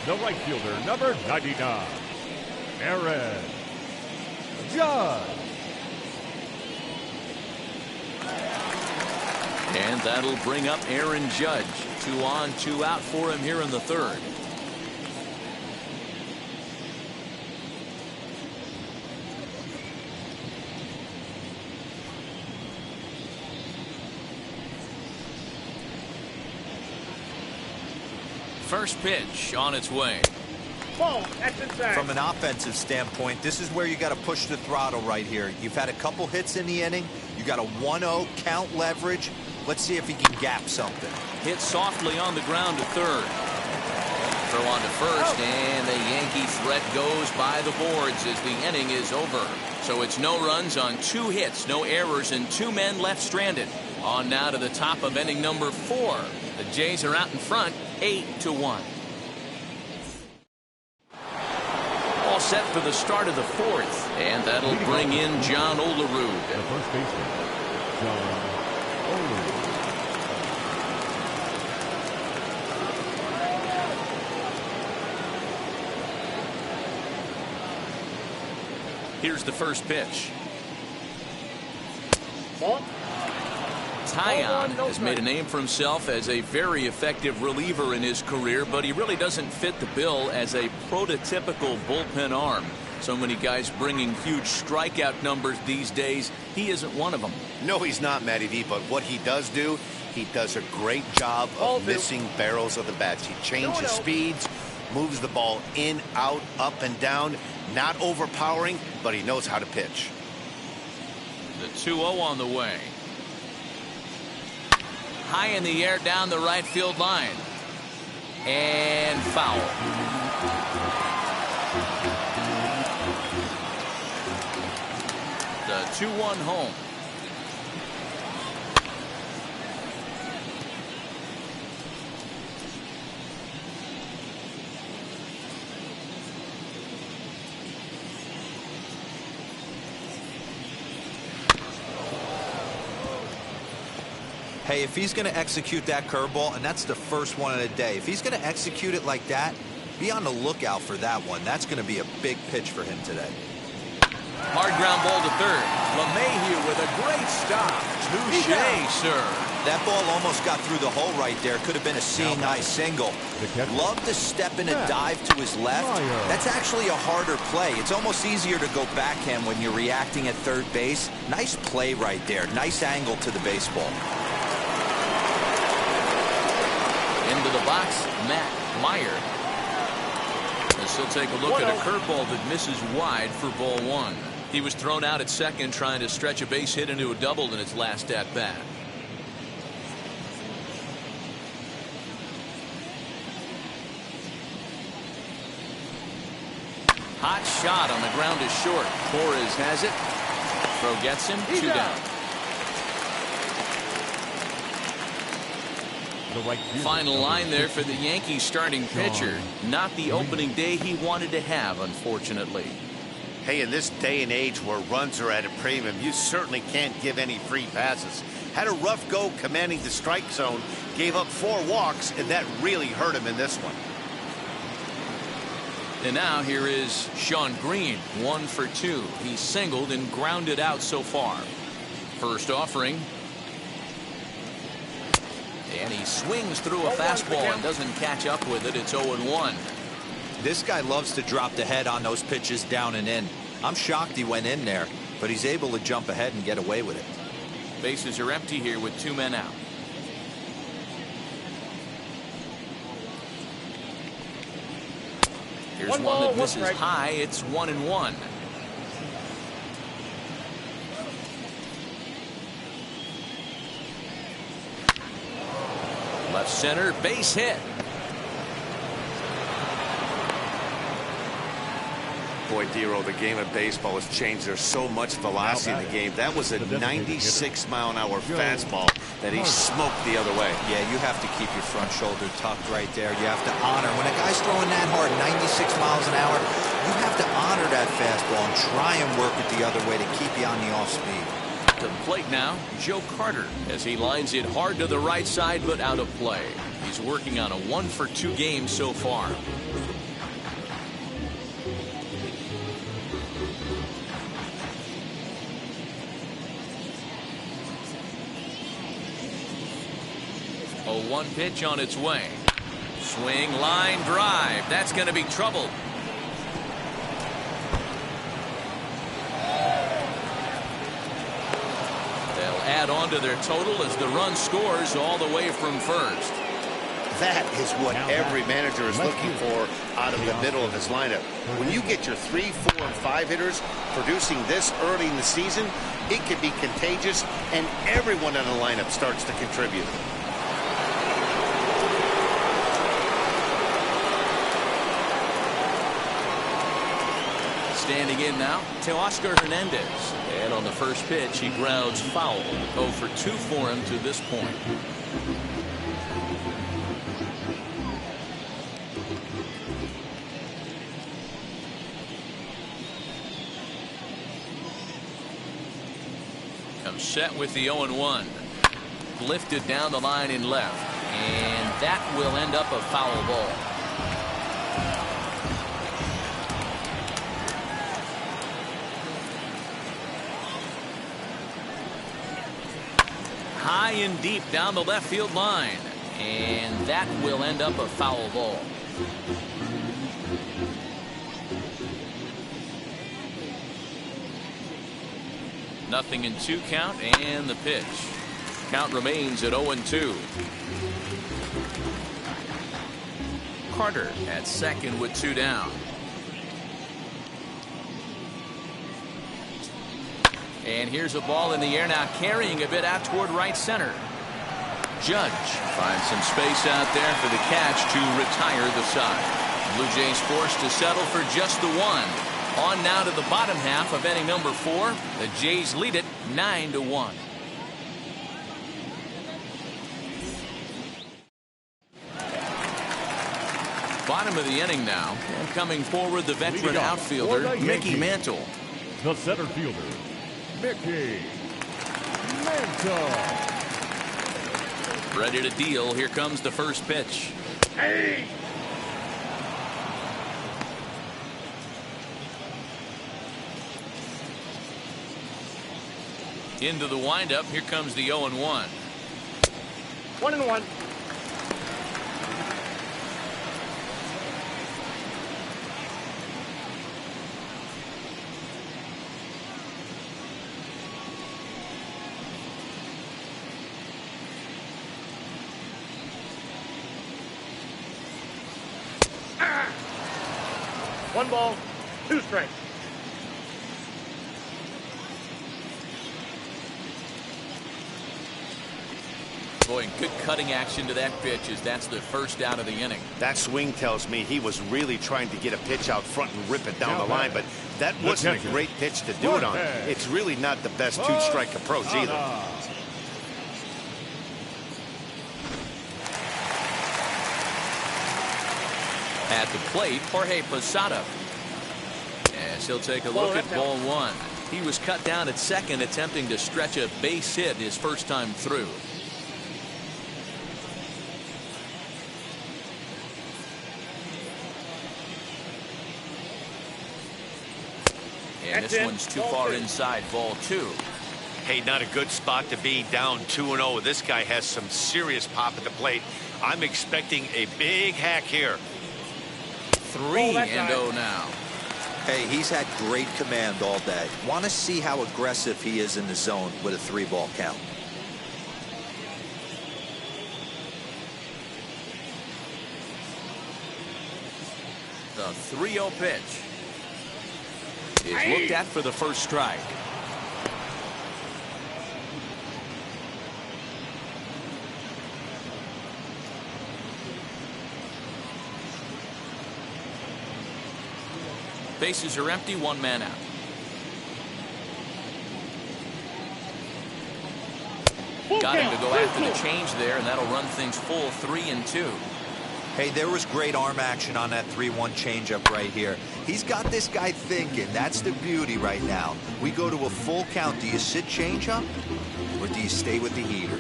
The right fielder, number 99, Aaron Judge. And that'll bring up Aaron Judge. 2 on, 2 out for him here in the third. First pitch on its way. Ball, that's inside. From an offensive standpoint, this is where you got to push the throttle right here. You've had a couple hits in the inning. You got a 1-0 count leverage. Let's see if he can gap something. Hit softly on the ground to third. Throw on to first, and the Yankee threat goes by the boards as the inning is over. So it's no runs on 2 hits, no errors, and 2 men left stranded. On now to the top of inning number 4. The Jays are out in front, 8-1. All set for the start of the 4th, and that'll bring in John Olerud. The first baseman, John Olerud. Here's the first pitch. Ball. Tyon has made a name for himself as a very effective reliever in his career, but he really doesn't fit the bill as a prototypical bullpen arm. So many guys bringing huge strikeout numbers these days. He isn't one of them. No, he's not, Matty V, but what he does do, he does a great job of missing barrels of the bats. He changes speeds, moves the ball in, out, up, and down. Not overpowering, but he knows how to pitch. The 2-0 on the way. High in the air down the right field line. And foul. The 2-1 home. Hey, if he's going to execute that curveball, and that's the first one of the day, if he's going to execute it like that, be on the lookout for that one. That's going to be a big pitch for him today. Hard ground ball to third. LeMahieu with a great stop. Touché, sir. That ball almost got through the hole right there. Could have been a seeing eye single. Love to step in a dive to his left. That's actually a harder play. It's almost easier to go backhand when you're reacting at third base. Nice play right there. Nice angle to the baseball. Into the box, Matt Meyer. As he'll take a look at a curveball that misses wide for ball 1. He was thrown out at second trying to stretch a base hit into a double in his last at bat. shot on the ground is short. Torres has it. Throw gets him. 2 down. Final line there for the Yankees starting pitcher. Not the opening day he wanted to have, unfortunately. Hey, in this day and age where runs are at a premium, you certainly can't give any free passes. Had a rough go commanding the strike zone, gave up 4 walks, and that really hurt him in this one. And now here is Sean Green, 1 for 2. He's singled and grounded out so far. First offering. And he swings through a fastball and doesn't catch up with it. It's 0-1. This guy loves to drop the head on those pitches down and in. I'm shocked he went in there, but he's able to jump ahead and get away with it. Bases are empty here with 2 men out. Here's one that misses high. It's 1-1. Left center, base hit. Boy, Dero, the game of baseball has changed. There's so much velocity in the game. That was a 96-mile-an-hour fastball that he smoked the other way. Yeah, you have to keep your front shoulder tucked right there. You have to honor. When a guy's throwing that hard, 96 miles an hour, you have to honor that fastball and try and work it the other way to keep you on the off speed. To the plate now, Joe Carter, as he lines it hard to the right side, but out of play. He's working on a 1 for 2 game so far. A 1 pitch on its way. Swing, line, drive. That's going to be trouble. They'll add on to their total as the run scores all the way from first. That is what every manager is looking for out of the middle of his lineup. When you get your 3, 4, and 5 hitters producing this early in the season, it can be contagious, and everyone in the lineup starts to contribute. Standing in now, Teoscar Hernandez. And on the first pitch, he grounds foul. 0 for 2 for him to this point. Comes set with the 0-1. Lifted down the line in left. And that will end up a foul ball. High and deep down the left field line. And that will end up a foul ball. Nothing in 2 count and the pitch. Count remains at 0-2. Carter at second with 2 down. And here's a ball in the air now, carrying a bit out toward right center. Judge finds some space out there for the catch to retire the side. Blue Jays forced to settle for just the 1. On now to the bottom half of inning number 4. The Jays lead it 9-1. Bottom of the inning now, and coming forward the veteran outfielder Mickey Mantle. The center fielder, Mickey Mantle. Ready to deal. Here comes the first pitch. Hey! Into the windup. Here comes the 0-1. 1-1. One ball, 2 strikes. Boy, good cutting action to that pitch as that's the first out of the inning. That swing tells me he was really trying to get a pitch out front and rip it down the line, but that wasn't a great pitch to do it on. It's really not the best two-strike approach either. At the plate, Jorge Posada. As he'll take a look at ball one. He was cut down at second, attempting to stretch a base hit his first time through. And this one's too far inside, ball two. Hey, not a good spot to be, down 2-0. This guy has some serious pop at the plate. I'm expecting a big hack here. 3-0 now. Hey, he's had great command all day. Want to see how aggressive he is in the zone with a 3-ball count. The 3-0 pitch is looked at for the first strike. Bases are empty, one man out. Got him to go after the change there, and that'll run things full 3-2. Hey, there was great arm action on that 3-1 changeup right here. He's got this guy thinking. That's the beauty right now. We go to a full count. Do you sit changeup, or do you stay with the heater?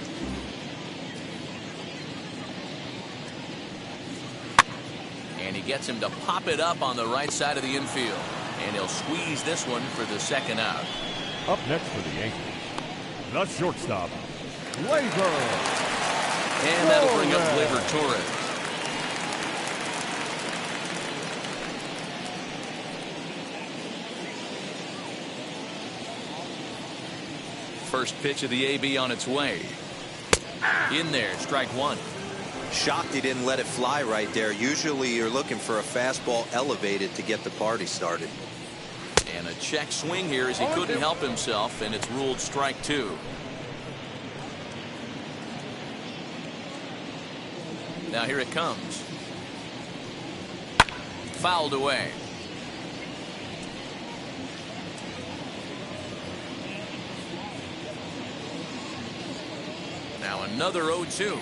And he gets him to pop it up on the right side of the infield. And he'll squeeze this one for the second out. Up next for the Yankees, the shortstop, Gleyber. And that'll bring up Gleyber Torres. First pitch of the AB on its way. In there, strike one. Shocked he didn't let it fly right there. Usually you're looking for a fastball elevated to get the party started. And a check swing here as he couldn't help himself, and it's ruled strike two. Now here it comes. Fouled away. Now another 0-2.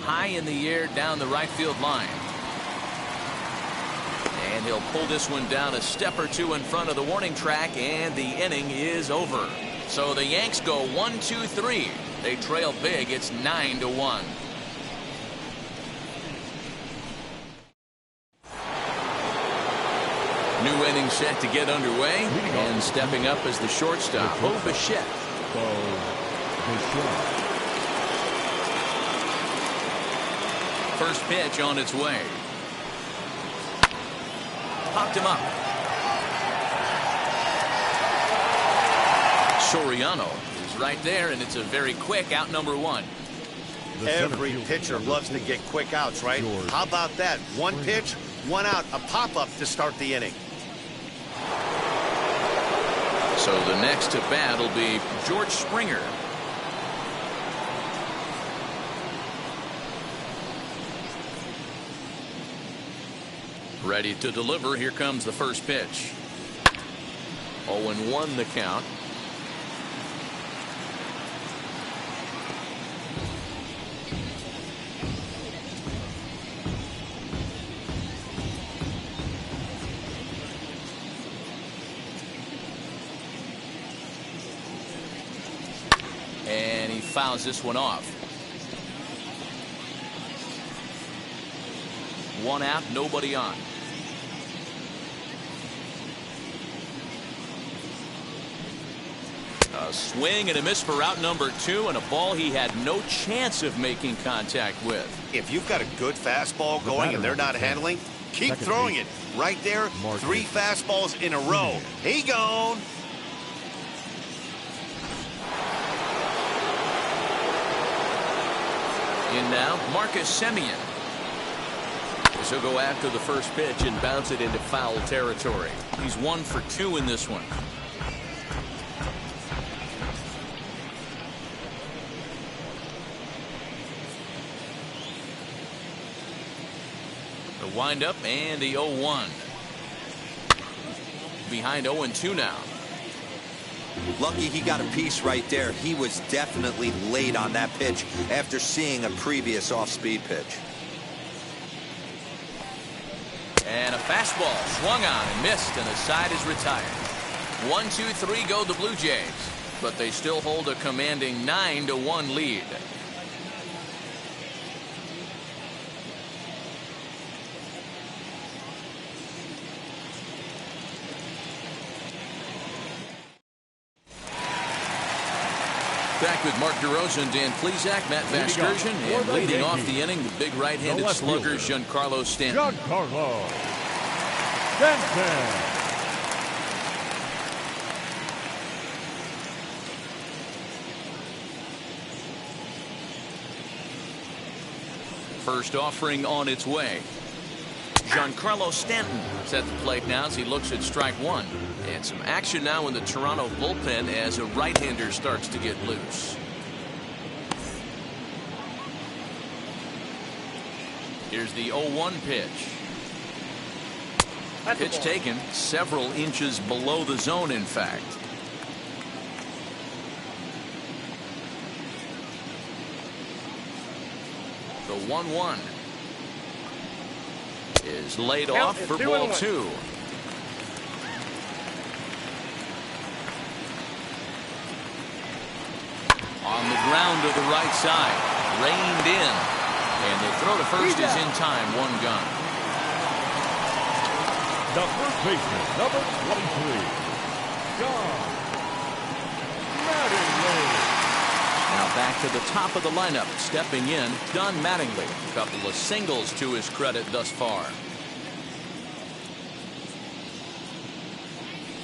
High in the air down the right field line. And he'll pull this one down a step or two in front of the warning track, and the inning is over. So the Yanks go 1-2-3. They trail big. It's 9-1. New inning set to get underway, and stepping up as the shortstop, Bo Bichette. First pitch on its way. Popped him up. Soriano is right there, and it's a very quick out, number one. Every pitcher loves to get quick outs, right? How about that? One pitch, one out, a pop-up to start the inning. So the next to bat will be George Springer. Ready to deliver. Here comes the first pitch. 0-1 the count. And he fouls this one off. One out, nobody on. A swing and a miss for out number two, and a ball he had no chance of making contact with. If you've got a good fastball going and they're not handling, keep throwing it. Right there, 3 fastballs in a row. He gone. In now, Marcus Semien. He'll go after the first pitch and bounce it into foul territory. He's 1 for 2 in this one. Wind-up and the 0-1. Behind 0-2 now. Lucky he got a piece right there. He was definitely late on that pitch after seeing a previous off-speed pitch. And a fastball swung on and missed, and the side is retired. 1-2-3 go the Blue Jays, but they still hold a commanding 9-1 lead. Back with Mark DeRosa and Dan Plesac, Matt Vasgersian, and leading off the inning, the big right-handed slugger, Giancarlo Stanton. Giancarlo Stanton. First offering on its way. Giancarlo Stanton is at the plate now as he looks at strike one. And some action now in the Toronto bullpen as a right-hander starts to get loose. Here's the 0-1 pitch. Pitch taken several inches below the zone, in fact. The 1-1 is laid off for ball 2. On the ground to the right side, reined in, and the throw to first is in time. 1 gun. The first baseman, number 23, John Mattingly. Now back to the top of the lineup, stepping in, Don Mattingly. A couple of singles to his credit thus far.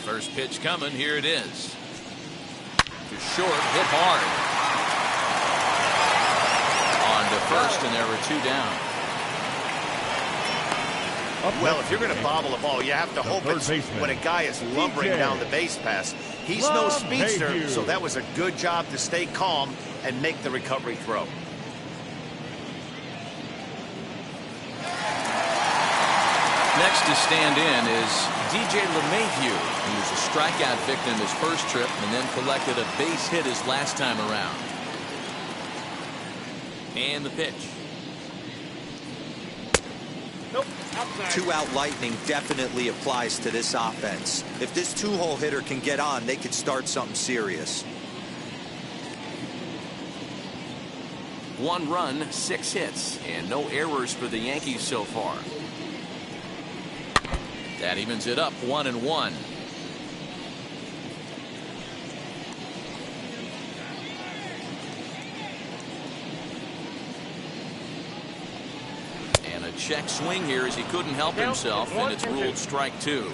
First pitch coming, here it is. To short, hit hard. On to first, and there were 2 down. Well, if you're going to bobble a ball, you have to hope it's when a guy is lumbering down the base pass. He's no speedster, so that was a good job to stay calm and make the recovery throw. Next to stand in is DJ LeMahieu. He was a strikeout victim his first trip and then collected a base hit his last time around. And the pitch. Nope. Outside. 2-out lightning definitely applies to this offense. If this 2-hole hitter can get on, they could start something serious. 1 run, 6 hits, and no errors for the Yankees so far. That evens it up 1-1. And a check swing here as he couldn't help himself, and it's ruled strike 2.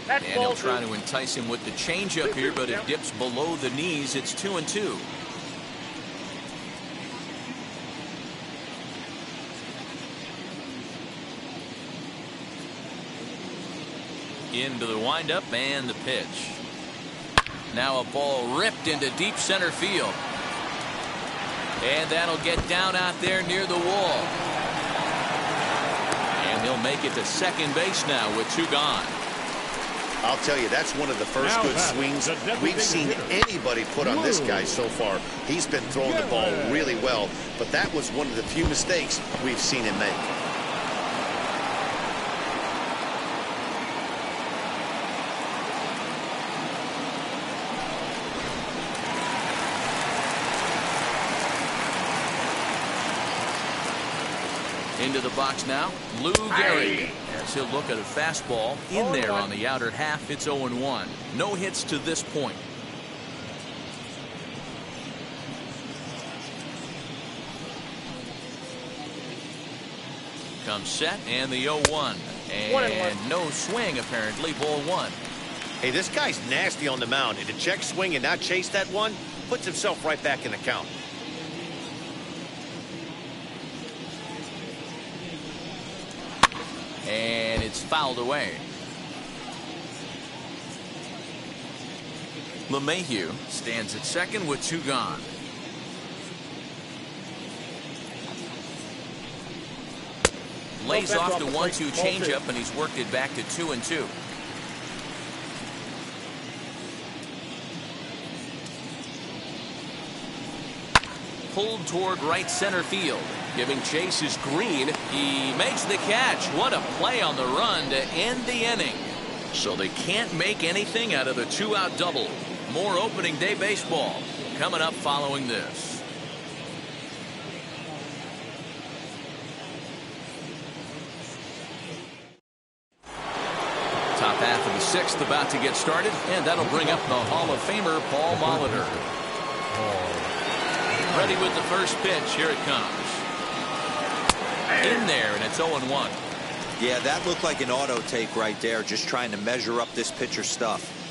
And he'll try to entice him with the changeup here, but it dips below the knees. It's 2-2. Into the windup and the pitch. Now a ball ripped into deep center field. And that'll get down out there near the wall. And he'll make it to second base now with 2 gone. I'll tell you, that's one of the first good swings we've seen anybody put on this guy so far. He's been throwing the ball really well, but that was one of the few mistakes we've seen him make. Into the box now, Lou Gehrig, as he'll look at a fastball in there on the outer half. It's 0-1. No hits to this point. Comes set, and the 0-1. And no swing, apparently, ball 1. Hey, this guy's nasty on the mound. And to check swing and not chase that one, puts himself right back in the count. And it's fouled away. LeMahieu stands at second with 2 gone. Lays off the 1-2 changeup, and he's worked it back to 2-2. Pulled toward right center field. Giving chase is Green. He makes the catch. What a play on the run to end the inning. So they can't make anything out of the 2-out double. More opening day baseball coming up following this. Top half of the 6th about to get started, and that'll bring up the Hall of Famer Paul Molitor. Ready with the first pitch. Here it comes. In there, and it's 0-1. Yeah, that looked like an auto take right there, just trying to measure up this pitcher's stuff.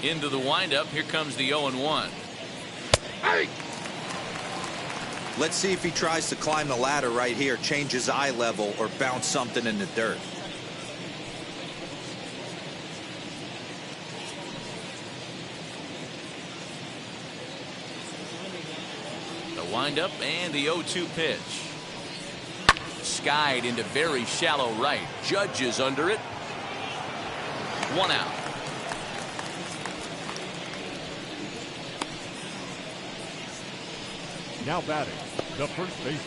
Into the windup. Here comes the 0-1. Hey! Let's see if he tries to climb the ladder right here, change his eye level, or bounce something in the dirt. The windup and the 0-2 pitch. Skied into very shallow right. Judge is under it. 1 out. Now batting, the first baseman,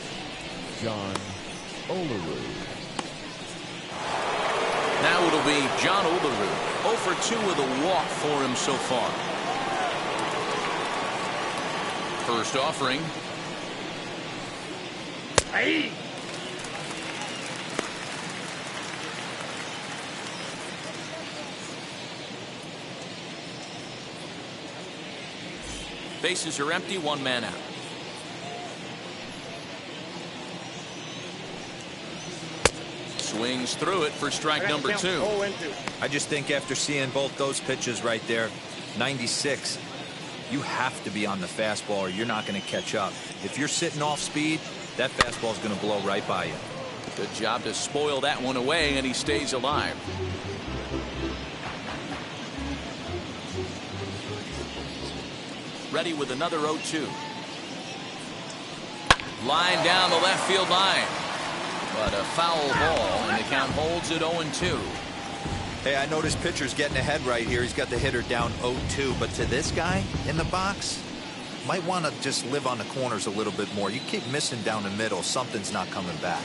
John Olerud. Now it'll be John Olerud. 0 for 2 with a walk for him so far. First offering. Hey! Bases are empty, 1 man out. Swings through it for strike number 2. I just think after seeing both those pitches right there, 96, you have to be on the fastball or you're not going to catch up. If you're sitting off speed, that fastball is going to blow right by you. Good job to spoil that one away, and he stays alive. Ready with another 0-2. Line down the left field line. But a foul ball, and the count holds at 0-2. Hey, I noticed pitcher's getting ahead right here. He's got the hitter down 0-2. But to this guy in the box, might want to just live on the corners a little bit more. You keep missing down the middle. Something's not coming back.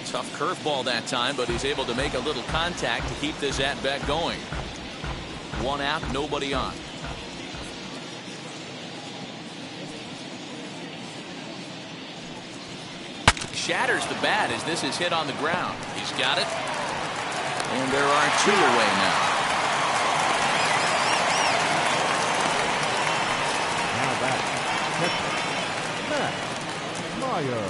Tough curveball that time, but he's able to make a little contact to keep this at-bat going. 1 out, nobody on. Shatters the bat as this is hit on the ground. He's got it. And there are 2 away now. Now back, Matt Meyer.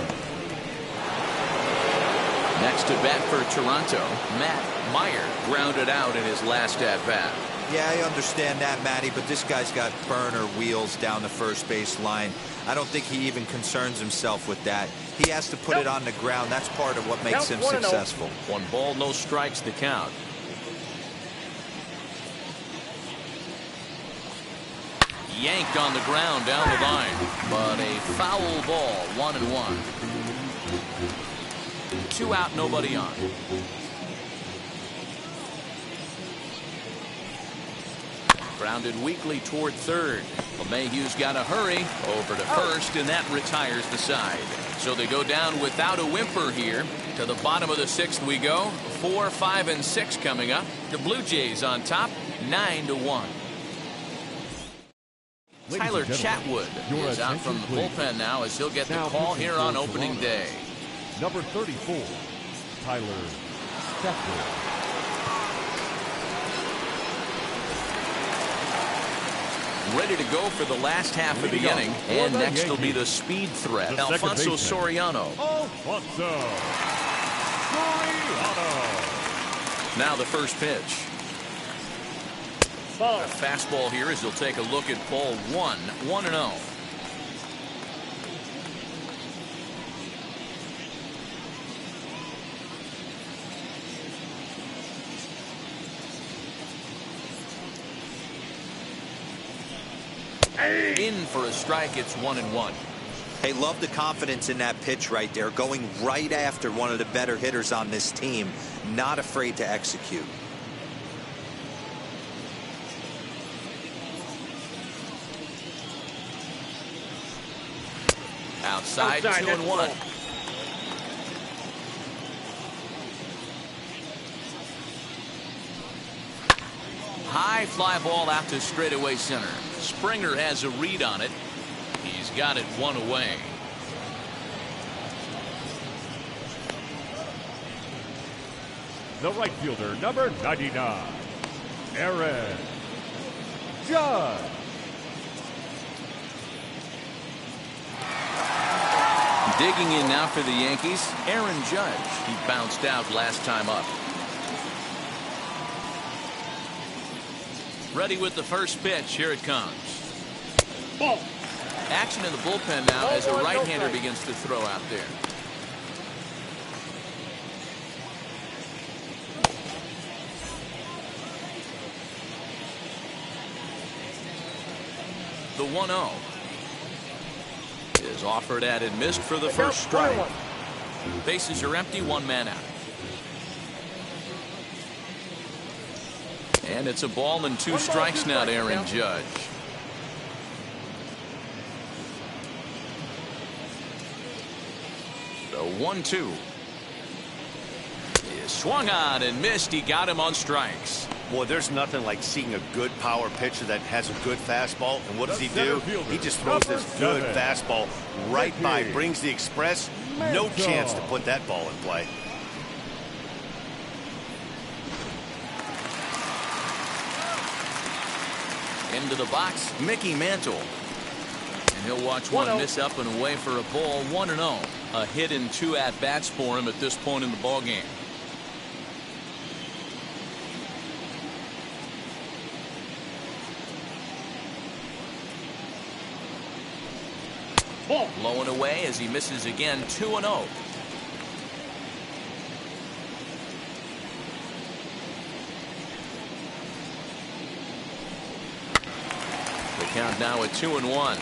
Next to bat for Toronto, Matt Meyer grounded out in his last at-bat. Yeah, I understand that, Matty, but this guy's got burner wheels down the first base line. I don't think he even concerns himself with that. He has to put it on the ground. That's part of what makes him successful. 1 ball, no strikes, the count. Yanked on the ground down the line, but a foul ball, 1-1. 2 out, nobody on. Grounded weakly toward third. LeMahieu's got to hurry over to first, and that retires the side. So they go down without a whimper here. To the bottom of the 6th we go. 4, 5, and 6 coming up. The Blue Jays on top, 9-1. Tyler Chatwood is out from the bullpen now as he'll get the call here on opening day. Number 34, Tyler Chatwood. Ready to go for the last half of the inning. And next will be the speed threat, Alfonso Soriano. Now the first pitch. Ball. The fastball here as he'll take a look at ball one. 1-0. In for a strike. It's 1-1. Hey, love the confidence in that pitch right there, going right after one of the better hitters on this team, not afraid to execute. Outside 2-1. High fly ball out to straightaway center. Springer has a read on it. He's got it one away. The right fielder, number 99, Aaron Judge. Digging in now for the Yankees, Aaron Judge. He bounced out last time up. Ready with the first pitch. Here it comes. Ball. Action in the bullpen now as a right-hander begins to throw out there. The 1-0 is offered at and missed for the first strike. Bases are empty, one man out. And it's a ball and two strikes now to Aaron Judge. The 1-2 is swung on and missed. He got him on strikes. Boy, there's nothing like seeing a good power pitcher that has a good fastball. And what does he do? He just throws this good fastball right by, brings the express. No chance to put that ball in play. Into the box, Mickey Mantle. And he'll watch one miss up and away for a ball. 1-0. A hit and two at-bats for him at this point in the ballgame. Low and away as he misses again. 2-0. The count now at 2-1.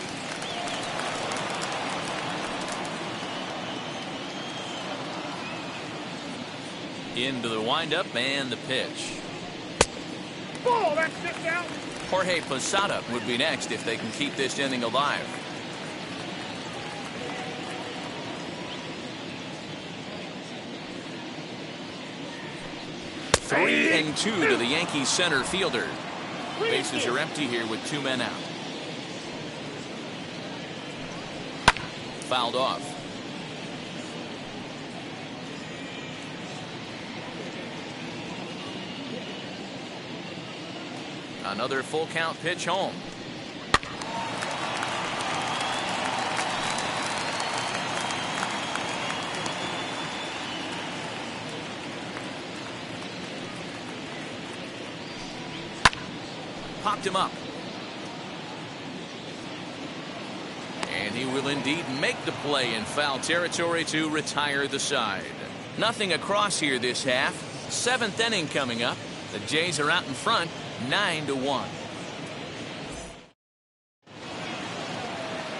Into the windup and the pitch. Ball. That's it down. Jorge Posada would be next if they can keep this inning alive. Three and two to the Yankees center fielder. Bases are empty here with two men out. Fouled off. Another full count pitch home. Popped him up. And he will indeed make the play in foul territory to retire the side. Nothing across here this half. Seventh inning coming up. The Jays are out in front, 9-1.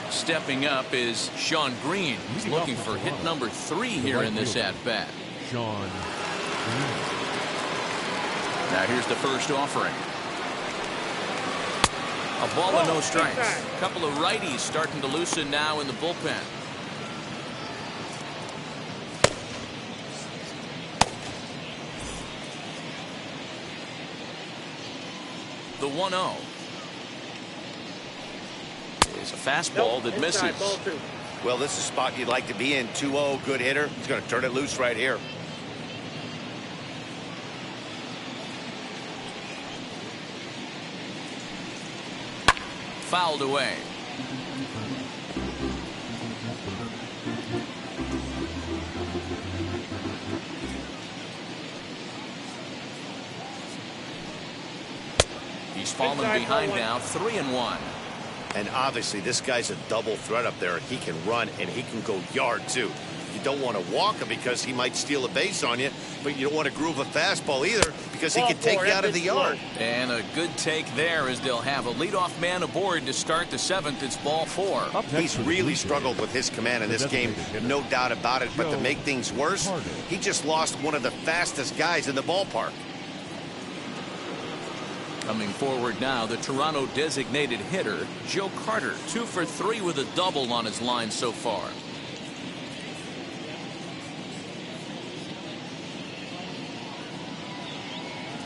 Stepping up is Sean Green. He's looking for hit number 3 here in this at-bat. Sean Green. Now here's the first offering. A ball and no strikes. A couple of righties starting to loosen now in the bullpen. The 1-0 is a fastball that misses. Well, this is a spot you'd like to be in. 2-0, good hitter. He's going to turn it loose right here. Fouled away. He He's fallen behind now, 3-1. And obviously, this guy's a double threat up there. He can run and he can go yard, too. You don't want to walk him because he might steal a base on you, but you don't want to groove a fastball either because he can take you out of the yard. And a good take there as they'll have a leadoff man aboard to start the 7th. It's ball 4. He's really struggled with his command in this game, no doubt about it. But to make things worse, he just lost one of the fastest guys in the ballpark. Coming forward now, the Toronto designated hitter, Joe Carter, 2 for 3 with a double on his line so far.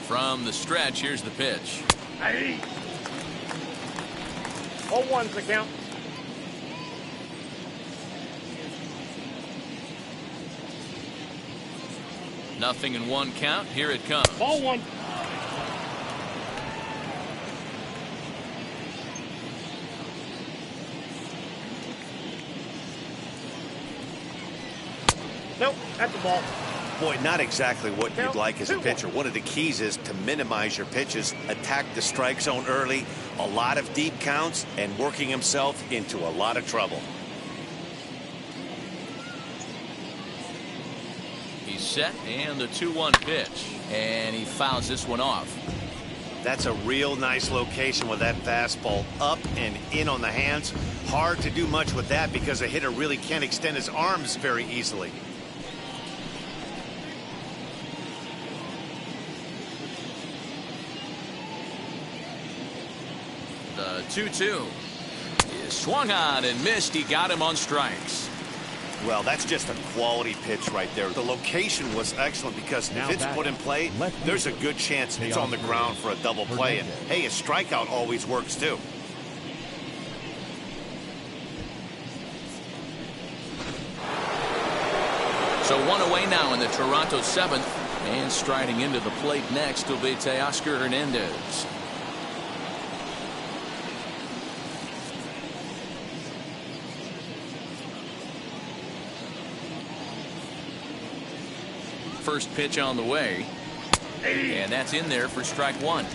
From the stretch, here's the pitch. 0-1's the count. Nothing in 1 count. Here it comes. Ball 1. Nope, that's a ball. Boy, not exactly what you'd like as a pitcher. One of the keys is to minimize your pitches, attack the strike zone early, a lot of deep counts, and working himself into a lot of trouble. He's set, and the 2-1 pitch. And he fouls this one off. That's a real nice location with that fastball up and in on the hands. Hard to do much with that because a hitter really can't extend his arms very easily. The 2-2 is swung on and missed. He got him on strikes. Well, that's just a quality pitch right there. The location was excellent because if it's put in play, there's a good chance it's on the ground for a double play. And hey, a strikeout always works too. So 1 away now in the Toronto 7th. And striding into the plate next will be Teoscar Hernandez. First pitch on the way, and that's in there for strike 1.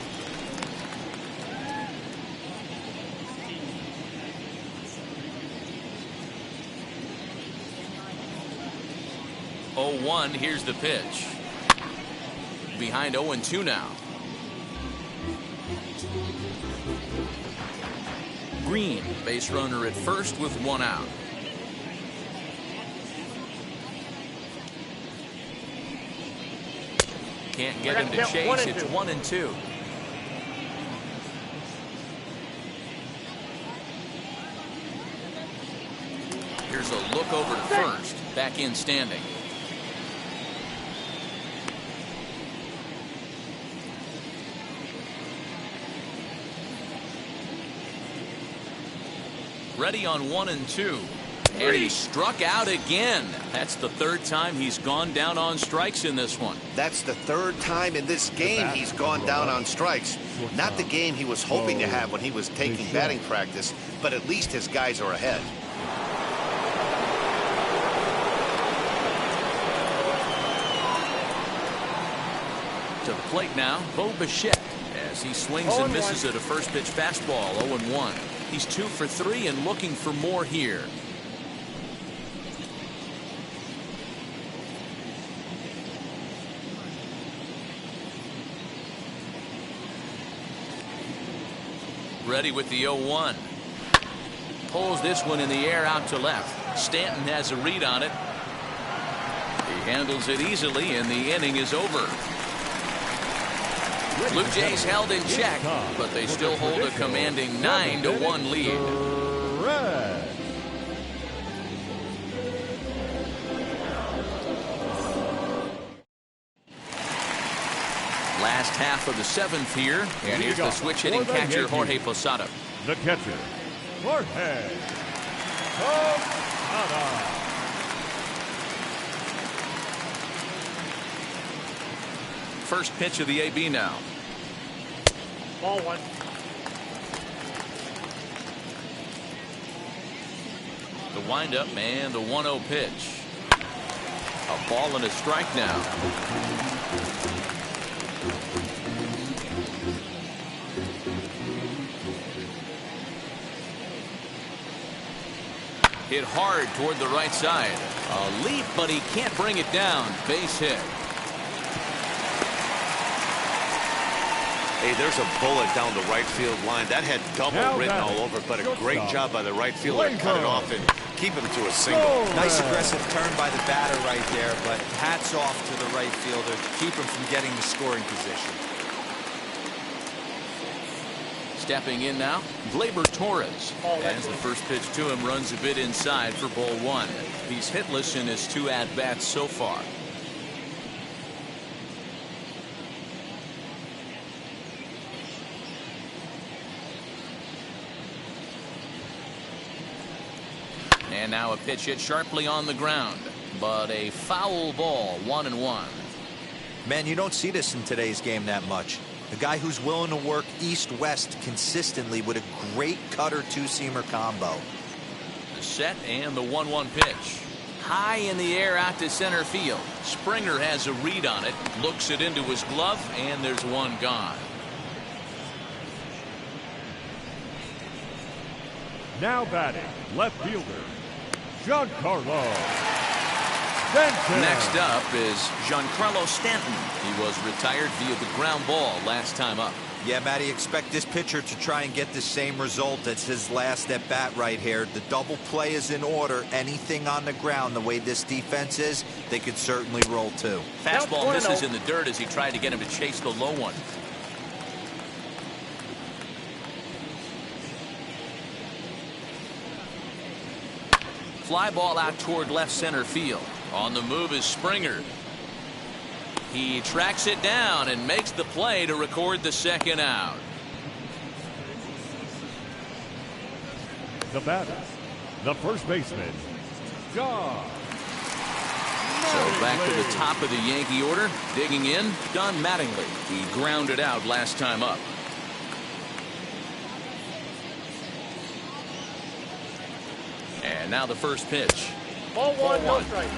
Oh, 1. Here's the pitch. Behind 0-2 now. Green, base runner at first with 1 out. Can't get him to chase. It's 1-2. Here's a look over to first. Back in standing. Ready on 1-2. And he struck out again. That's the 3rd time he's gone down on strikes in this one. That's the 3rd time in this game he's gone down on strikes. Not the game he was hoping to have when he was taking batting practice, but at least his guys are ahead. To the plate now, Bo Bichette, as he swings and misses at a first pitch fastball. 0-1. He's 2 for 3 and looking for more here. Ready with the 0-1. Pulls this one in the air out to left. Stanton has a read on it. He handles it easily, and the inning is over. Blue Jays held in check, but they still hold a commanding 9-1 lead. Last half of the 7th here, and here's the switch hitting catcher Jorge Posada. The catcher, Jorge Posada. First pitch of the AB now. Ball 1. The windup and the 1-0 pitch. A ball and a strike now. Hit hard toward the right side. A leap, but he can't bring it down. Base hit. Hey, there's a bullet down the right field line. That had double written all over, but a great job by the right fielder to cut it off and keep him to a single. Nice aggressive turn by the batter right there, but hats off to the right fielder to keep him from getting the scoring position. Stepping in now, Gleyber Torres. As the first pitch to him runs a bit inside for ball one. He's hitless in his 2 at-bats so far. And now a pitch hit sharply on the ground, but a foul ball, 1-1. Man, you don't see this in today's game that much. A guy who's willing to work east-west consistently with a great cutter two-seamer combo. The set and the 1-1 pitch. High in the air out to center field. Springer has a read on it, looks it into his glove, and there's one gone. Now batting, left fielder, Giancarlo Stanton. Next up is Giancarlo Stanton. He was retired via the ground ball last time up. Yeah, Matty, expect this pitcher to try and get the same result as his last at bat right here. The double play is in order. Anything on the ground, the way this defense is, they could certainly roll too. Fastball misses in the dirt as he tried to get him to chase the low one. Fly ball out toward left center field. On the move is Springer. He tracks it down and makes the play to record the second out. The batter, the first baseman, John. So back to the top of the Yankee order. Digging in, Don Mattingly. He grounded out last time up. And now the first pitch. Ball one, no strike.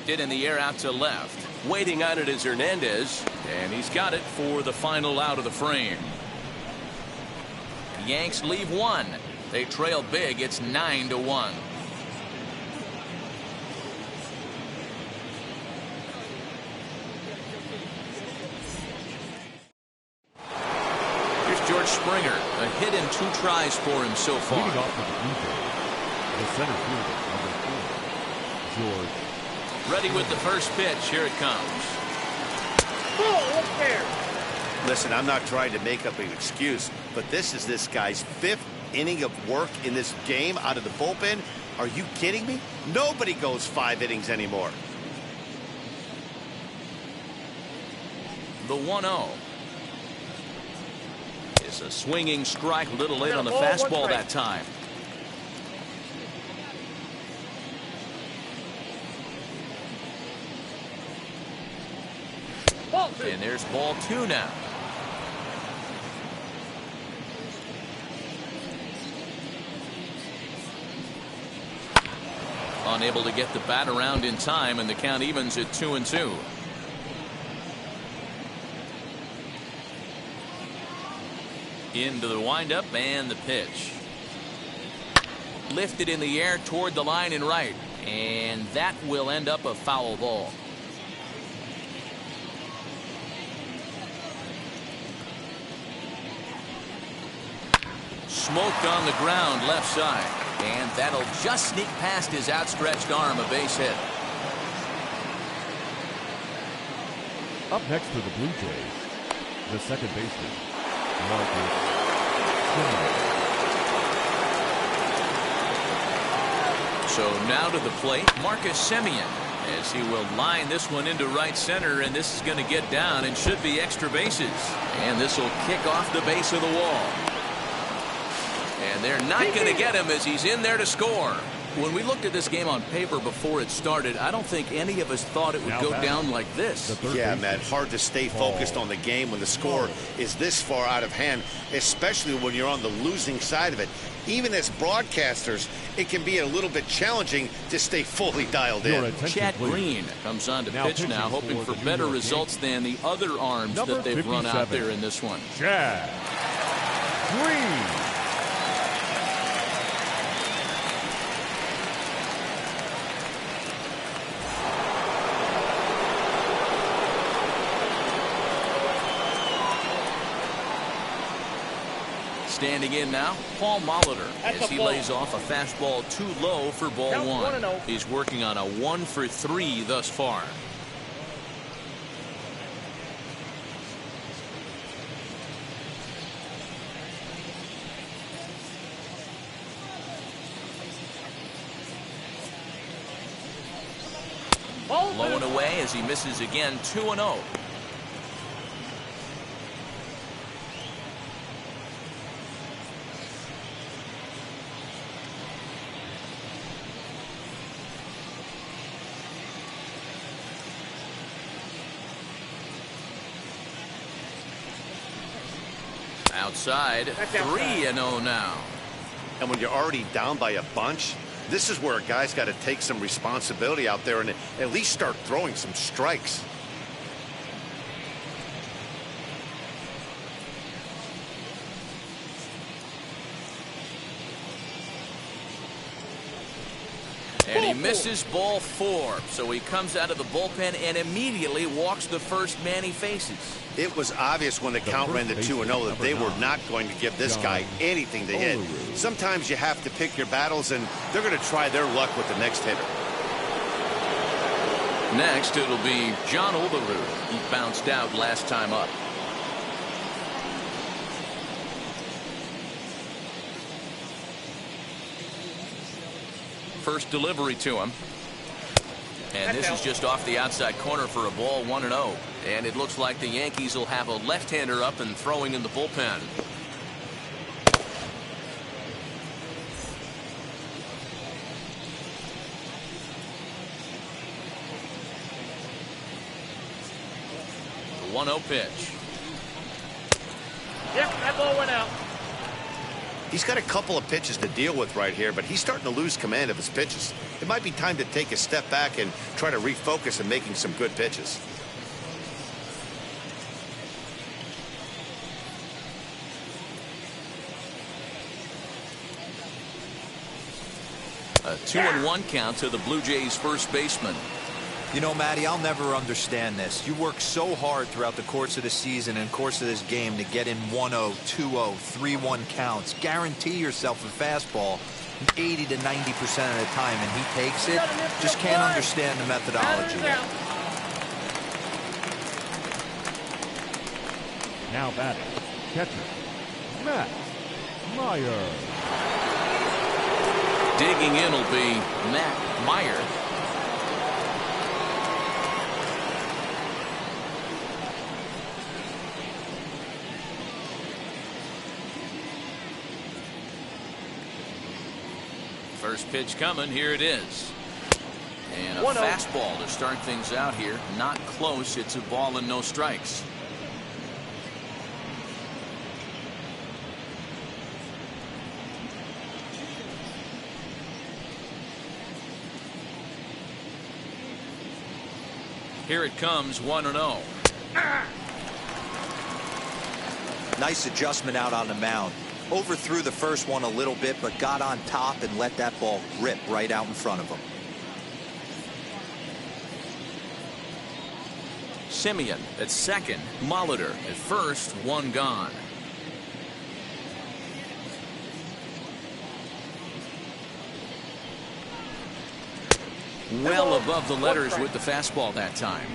Hit in the air out to left. Waiting on it is Hernandez. And he's got it for the final out of the frame. Yanks leave one. They trail big. It's 9-1. Here's George Springer. A hit in 2 tries for him so far. Leading off with the center fielder, number 4, George. Ready with the first pitch. Here it comes. Oh, look there. Listen, I'm not trying to make up an excuse, but this is this guy's 5th inning of work in this game out of the bullpen. Are you kidding me? Nobody goes 5 innings anymore. The 1-0. It's a swinging strike, a little late on the fastball that time. And there's ball 2 now. Unable to get the bat around in time, and the count evens at 2-2. Into the windup and the pitch. Lifted in the air toward the line and right, and that will end up a foul ball. Smoked on the ground left side, and that'll just sneak past his outstretched arm, a base hit. Up next for the Blue Jays, the second baseman, Marcus Semien. So now to the plate, Marcus Semien, as he will line this one into right center, and this is going to get down and should be extra bases. And this will kick off the base of the wall. And they're not going to get him as he's in there to score. When we looked at this game on paper before it started, I don't think any of us thought it would go down like this. Yeah, Matt, hard to stay focused on the game when the score is this far out of hand, especially when you're on the losing side of it. Even as broadcasters, it can be a little bit challenging to stay fully dialed in. Chad Green comes on to pitch now, hoping for better results than the other arms that they've run out there in this one. Chad Green. Standing in now, Paul Molitor, as he lays off a fastball too low for ball one. He's working on a 1-for-3 thus far. Low and away as he misses again, 2-0. Outside, 3-0 now. And when you're already down by a bunch, this is where a guy's got to take some responsibility out there and at least start throwing some strikes. And he misses ball 4, so he comes out of the bullpen and immediately walks the first man he faces. It was obvious when the count ran to 2-0 that they were not going to give this guy anything to hit. Sometimes you have to pick your battles, and they're going to try their luck with the next hitter. Next, it'll be John Olerud. He bounced out last time up. First delivery to him. And this is just off the outside corner for a ball, 1-0. And it looks like the Yankees will have a left-hander up and throwing in the bullpen. The 1-0 pitch. Yep, that ball went out. He's got a couple of pitches to deal with right here, but he's starting to lose command of his pitches. It might be time to take a step back and try to refocus on making some good pitches. A 2-1 count to the Blue Jays first baseman. You know, Matty, I'll never understand this. You work so hard throughout the course of the season and course of this game to get in 1-0, 2-0, 3-1 counts. Guarantee yourself a fastball 80 to 90% of the time, and he takes it. Just can't understand the methodology. Now batting, catcher, Matt Meyer. Digging in will be Matt Meyer. First pitch coming. Here it is. And a fastball to start things out here. Not close. It's a ball and no strikes. Here it comes, 1-0. Nice adjustment out on the mound. Overthrew the first one a little bit, but got on top and let that ball rip right out in front of him. Simeon at second. Molitor at first. One gone. Well above the letters with the fastball that time.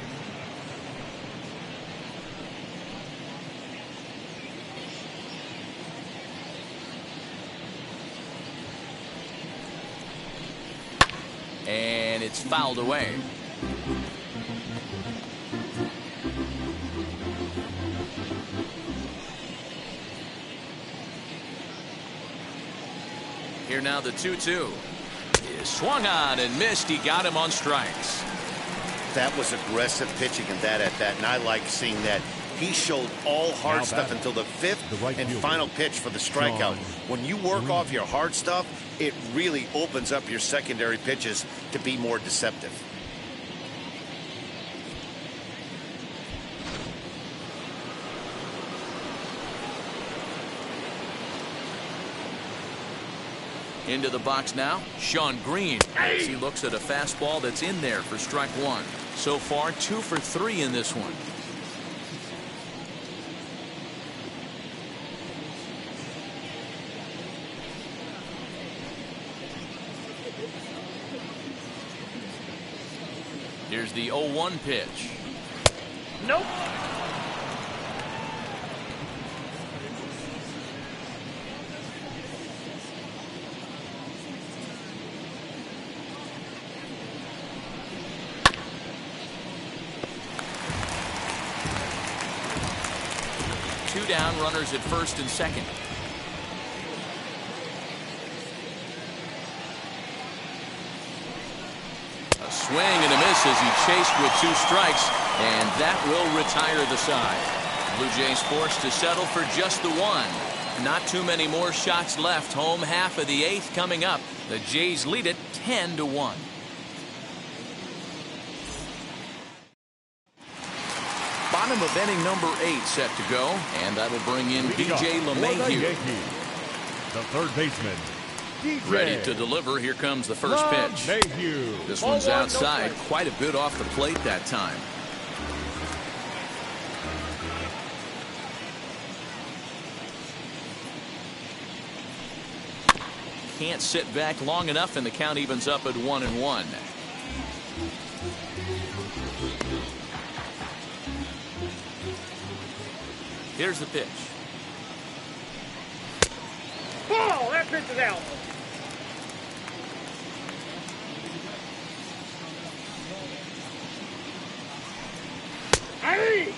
And it's fouled away. Here now the 2-2. Swung on and missed. He got him on strikes. That was aggressive pitching in that at bat, and I like seeing that. He showed all hard stuff until the fifth and final pitch for the strikeout. When you work off your hard stuff, it really opens up your secondary pitches to be more deceptive. Into the box now, Sean Green, as he looks at a fastball that's in there for strike one. So far, 2 for 3 in this one. Here's the 0-1 pitch. Nope. Two down, runners at first and second. A swing and a miss as he chased with 2 strikes, and that will retire the side. Blue Jays forced to settle for just the 1. Not too many more shots left. Home half of the 8th coming up. The Jays lead it 10-1. Bottom of inning number 8 set to go, and that'll bring in DJ LeMahieu. The third baseman, DJ. Ready to deliver. Here comes the first pitch. This one's outside, quite a bit off the plate that time. Can't sit back long enough, and the count evens up at 1-1. Here's the pitch. Ball! That pitch is out. Hey!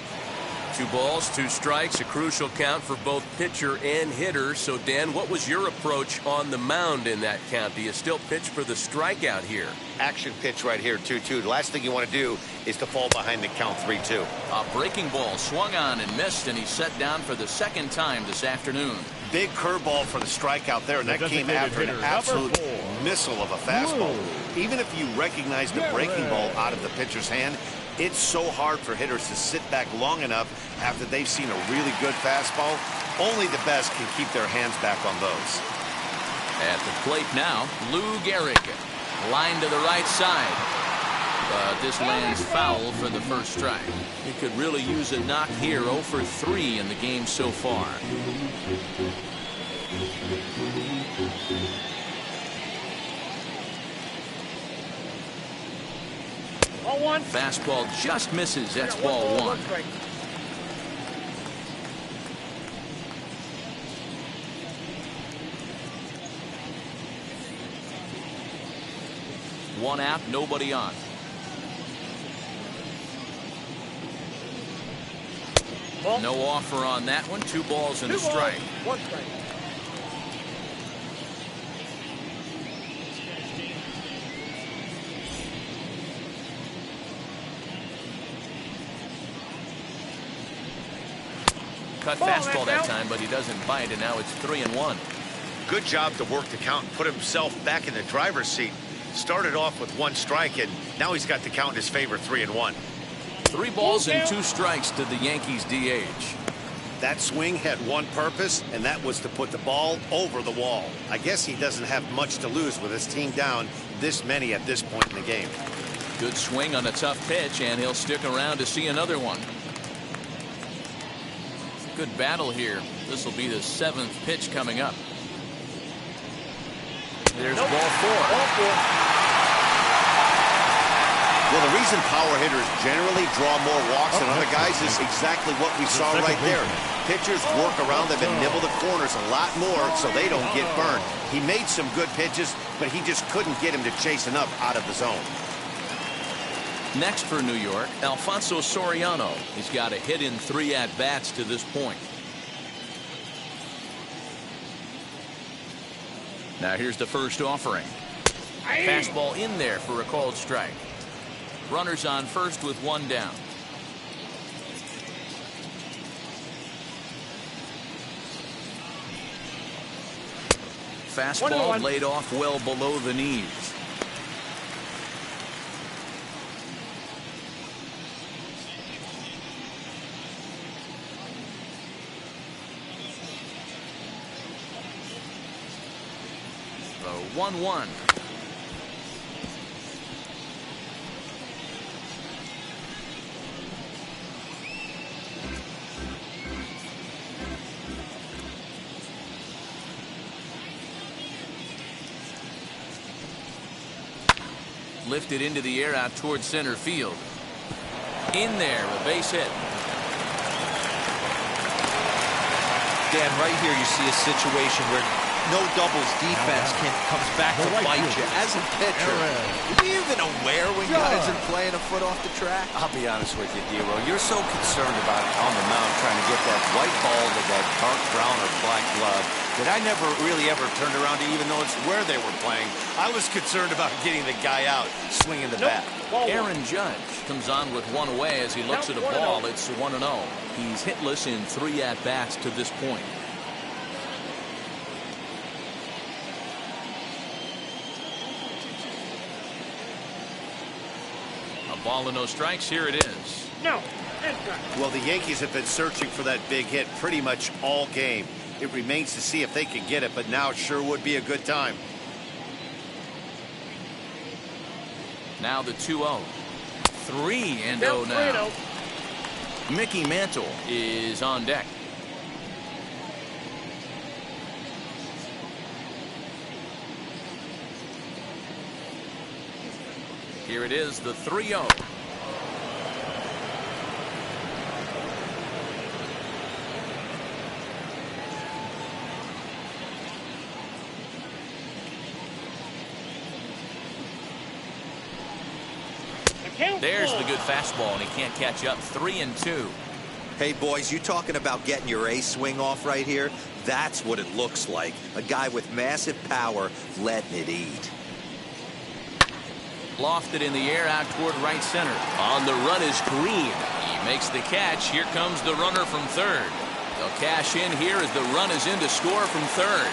2 balls, 2 strikes, a crucial count for both pitcher and hitter. So, Dan, what was your approach on the mound in that count? Do you still pitch for the strikeout here? Action pitch right here, 2-2. The last thing you want to do is to fall behind the count 3-2. A breaking ball swung on and missed, and he's set down for the second time this afternoon. Big curveball for the strikeout there, and that came after an absolute missile of a fastball. Even if you recognize the breaking ball out of the pitcher's hand, it's so hard for hitters to sit back long enough after they've seen a really good fastball. Only the best can keep their hands back on those. At the plate now, Lou Gehrig. Line to the right side. But this lands foul for the first strike. He could really use a knock here. 0 for 3 in the game so far. Ball 1. Fastball just misses. That's ball 1. One out, nobody on. Ball. No offer on that one. 2 balls and a strike. 1 strike. Cut fastball that time, but he doesn't bite, and now it's 3-1. Good job to work the count and put himself back in the driver's seat. Started off with 1 strike, and now he's got the count in his favor, 3-1. 3 balls and 2 strikes to the Yankees DH. That swing had one purpose, and that was to put the ball over the wall. I guess he doesn't have much to lose with his team down this many at this point in the game. Good swing on a tough pitch, and he'll stick around to see another one. Good battle here. This will be the 7th pitch coming up. There's ball 4. Well, the reason power hitters generally draw more walks than other guys is exactly what we saw right there. Pitchers work around them and nibble the corners a lot more so they don't get burned. He made some good pitches, but he just couldn't get him to chase enough out of the zone. Next for New York, Alfonso Soriano. He's got a hit in 3 at-bats to this point. Now here's the first offering. Fastball in there for a called strike. Runners on first with one down. Fastball laid off well below the knees. The 1-1. Lifted into the air out towards center field. In there, a base hit. Dan, right here you see a situation where no doubles defense comes back to bite you. As a pitcher, are you even aware when guys are playing a foot off the track? I'll be honest with you, D-Roll. You're so concerned about on the mound trying to get that white ball to that dark brown or black glove that I never really ever turned around to even notice where they were playing. I was concerned about getting the guy out, swinging the bat. Aaron Judge comes on with one away as he looks at a ball. It's 1-0. He's hitless in 3 at-bats to this point. A ball and no strikes. Here it is. No. Well, the Yankees have been searching for that big hit pretty much all game. It remains to see if they can get it, but now sure would be a good time. Now the 2-0. 3-0 now. Mickey Mantle is on deck. Here it is, the 3-0. There's the good fastball, and he can't catch up. 3-2. Hey, boys, you talking about getting your ace swing off right here? That's what it looks like. A guy with massive power letting it eat. Lofted in the air out toward right center. On the run is Green. He makes the catch. Here comes the runner from third. They'll cash in here as the run is in to score from third.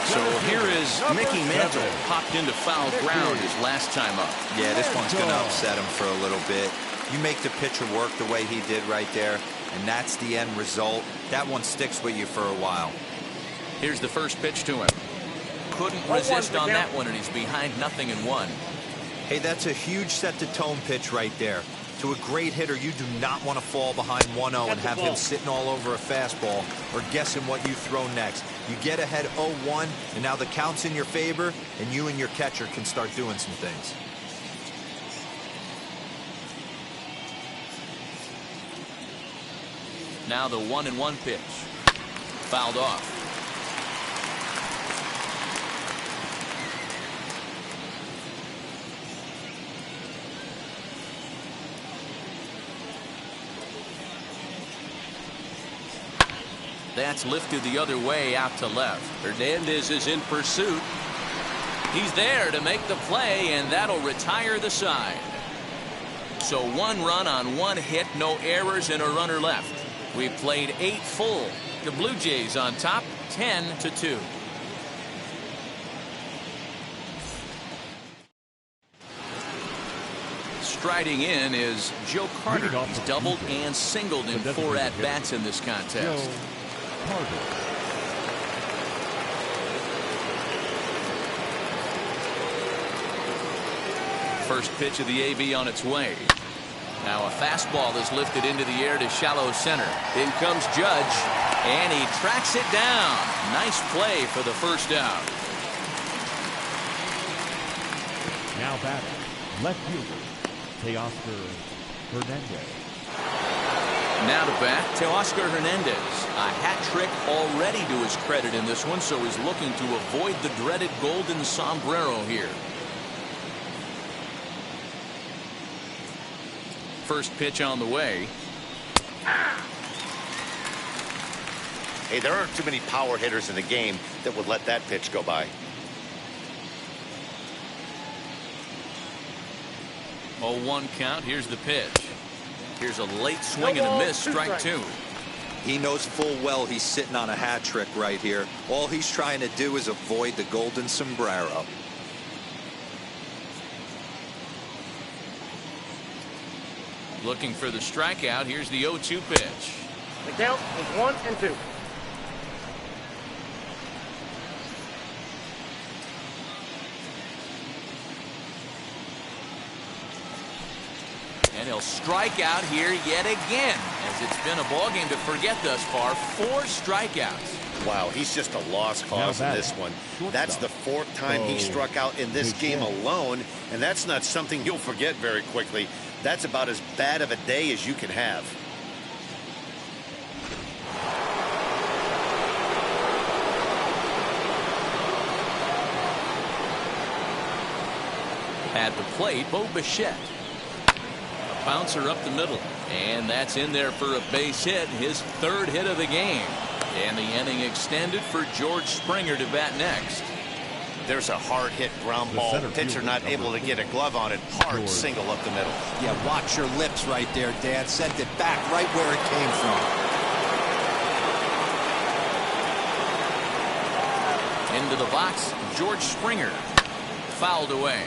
So here is Mickey Mantle, popped into foul ground his last time up. Yeah, this one's going to upset him for a little bit. You make the pitcher work the way he did right there, and that's the end result. That one sticks with you for a while. Here's the first pitch to him. Couldn't resist on that one, and he's behind 0-1. Hey, that's a huge set-the-tone pitch right there. To a great hitter, you do not want to fall behind 1-0 and have him sitting all over a fastball or guessing what you throw next. You get ahead 0-1, and now the count's in your favor, and you and your catcher can start doing some things. Now the 1-1 pitch. Fouled off. That's lifted the other way out to left. Hernandez is in pursuit. He's there to make the play, and that'll retire the side. So 1 run on 1 hit, no errors, and a runner left. We've played 8 full. The Blue Jays on top, 10-2. Striding in is Joe Carter. He's doubled and singled in 4 at-bats in this contest. First pitch of the AB on its way. Now a fastball is lifted into the air to shallow center. In comes Judge, and he tracks it down. Nice play for the first out. Now batting, left fielder, Teoscar Hernandez. Now to bat, Teoscar Hernandez. A hat trick already to his credit in this one, so he's looking to avoid the dreaded golden sombrero here. First pitch on the way. Hey, there aren't too many power hitters in the game that would let that pitch go by. 0-1 count. Here's the pitch. Here's a late swing and a miss. Strike two. He knows full well he's sitting on a hat trick right here. All he's trying to do is avoid the golden sombrero. Looking for the strikeout. Here's the 0-2 pitch. The count is 1-2. And he'll strike out here yet again, as it's been a ballgame to forget thus far. 4 strikeouts. Wow, he's just a lost cause in this one. That's the 4th time he struck out in this game alone, and that's not something you'll forget very quickly. That's about as bad of a day as you can have. At the plate, Bo Bichette. A bouncer up the middle, and that's in there for a base hit, his 3rd hit of the game. And the inning extended for George Springer to bat next. There's a hard hit ground ball. Pitcher not able to get a glove on it. Hard single up the middle. Yeah, watch your lips right there, Dan. Sent it back right where it came from. Into the box, George Springer. Fouled away.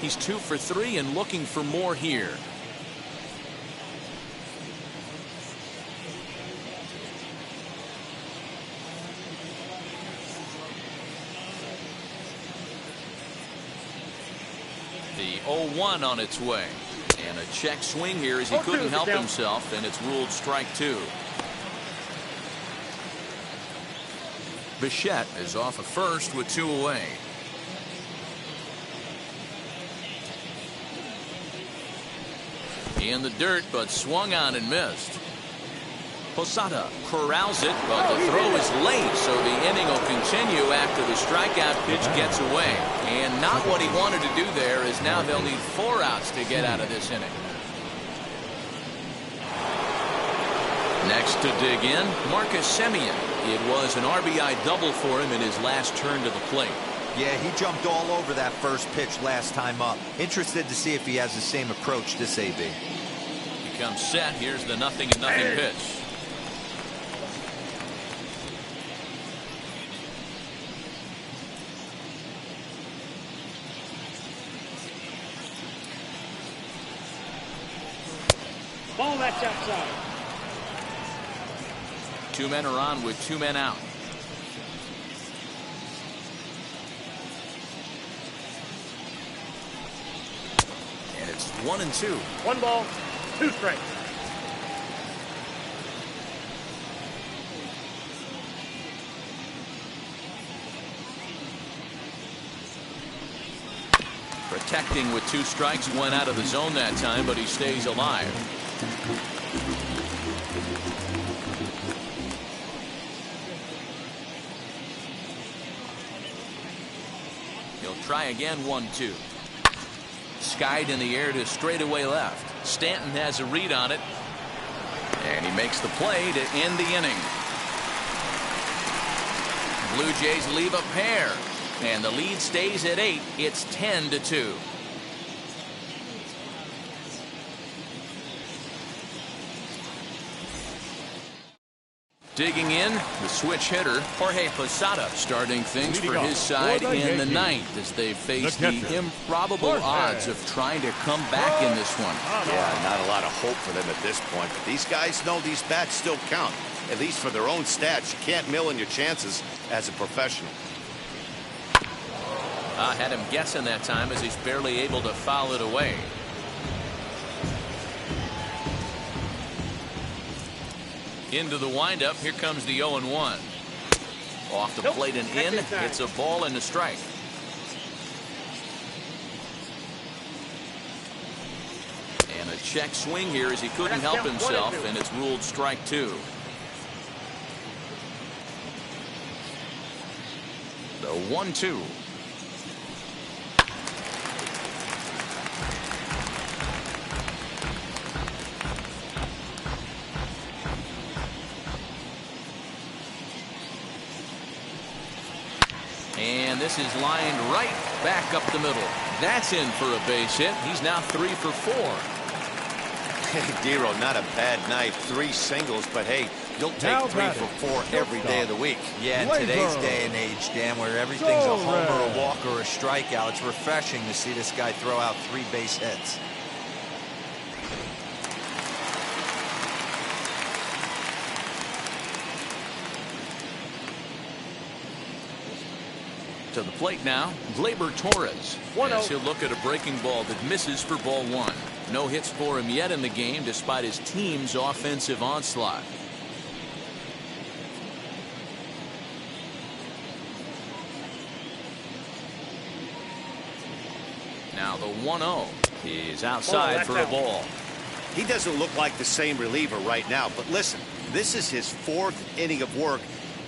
He's 2 for 3 and looking for more here. The 0-1 on its way. And a check swing here as he couldn't help himself, and it's ruled strike 2. Bichette is off at first with 2 away. In the dirt, but swung on and missed. Posada corrals it, but the throw is late, so the inning will continue after the strikeout pitch gets away. And not what he wanted to do there, is now they'll need 4 outs to get out of this inning. Next to dig in, Marcus Semien. It was an RBI double for him in his last turn to the plate. Yeah, he jumped all over that first pitch last time up. Interested to see if he has the same approach this AB. He comes set. Here's the 0-0 pitch. Ball that's outside. 2 men are on with 2 men out. And it's 1-2. 1 ball, 2 strikes. Protecting with 2 strikes, went out of the zone that time, but he stays alive. He'll try again. 1-2. Skied in the air to straightaway left. Stanton has a read on it, and he makes the play to end the inning. Blue Jays leave a pair, and the lead stays at 8. It's 10-2. Digging in, the switch hitter, Jorge Posada, starting things for his side in the 9th as they face the improbable odds of trying to come back in this one. Yeah, not a lot of hope for them at this point, but these guys know these bats still count, at least for their own stats. You can't mill in your chances as a professional. Had him guessing that time as he's barely able to foul it away. Into the windup. Here comes the 0-1. Off the plate and in. It's a ball and a strike. And a check swing here as he couldn't help himself, and it's ruled strike 2. The 1-2. and this is lined right back up the middle. That's in for a base hit. He's now 3 for 4. Hey, Dero, not a bad night. 3 singles, but hey, you'll take 3 for 4 every day of the week. Yeah, in today's day and age, Dan, where everything's a homer, a walk, or a strikeout, it's refreshing to see this guy throw out 3 base hits. To the plate now, Gleyber Torres. As he'll look at a breaking ball that misses for ball 1. No hits for him yet in the game despite his team's offensive onslaught. Now the 1-0 is outside for a ball. He doesn't look like the same reliever right now, but listen, this is his 4th inning of work,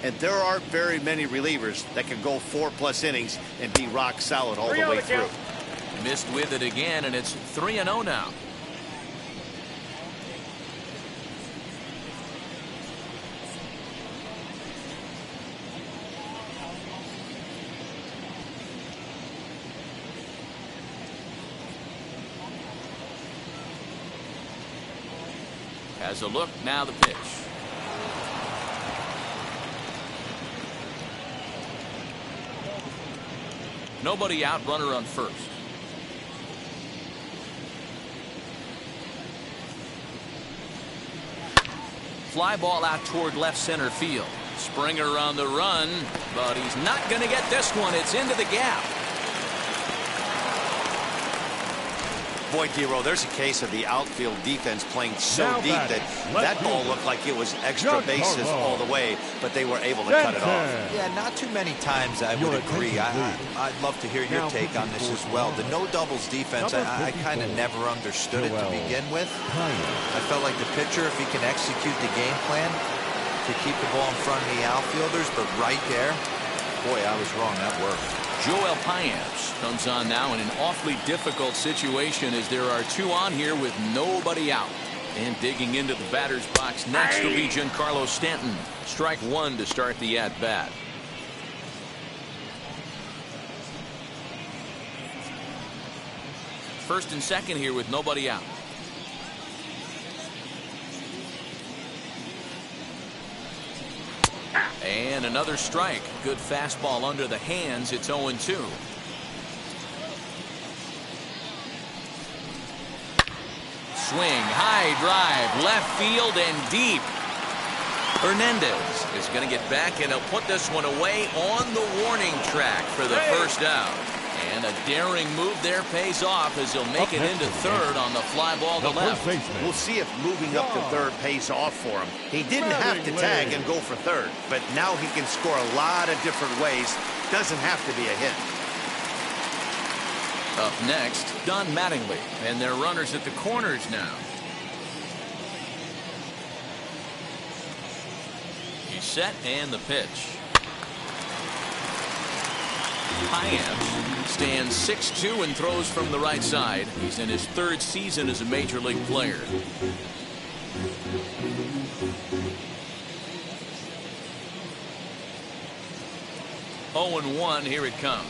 and there aren't very many relievers that can go 4+ innings and be rock solid all the way through. Missed with it again, and it's 3-0 now. Has a look, now the pitch. Nobody out, runner on first. Fly ball out toward left center field. Springer on the run, but he's not going to get this one. It's into the gap. Boy, Dero, there's a case of the outfield defense playing so deep that ball looked like it was extra bases all the way, but they were able to cut it off. Yeah, not too many times I would agree. I'd love to hear your take on this as well. The no doubles defense, I kind of never understood it to begin with. I felt like the pitcher, if he can execute the game plan to keep the ball in front of the outfielders, but right there, boy, I was wrong. That worked. Joel Payamps comes on now in an awfully difficult situation as there are 2 on here with nobody out. And digging into the batter's box next will be Giancarlo Stanton. Strike 1 to start the at-bat. First and second here with nobody out. And another strike. Good fastball under the hands. It's 0-2. Swing, high drive, left field and deep. Hernandez is going to get back, and he'll put this one away on the warning track for the first out. And a daring move there pays off as he'll make it into third on the fly ball to left. We'll see if moving up to third pays off for him. He didn't have to tag and go for third, but now he can score a lot of different ways. Doesn't have to be a hit. Up next, Don Mattingly, and their runners at the corners now. He's set, and the pitch. Payamps stands 6'2" and throws from the right side. He's in his 3rd season as a major league player. Oh, 0-1, here it comes.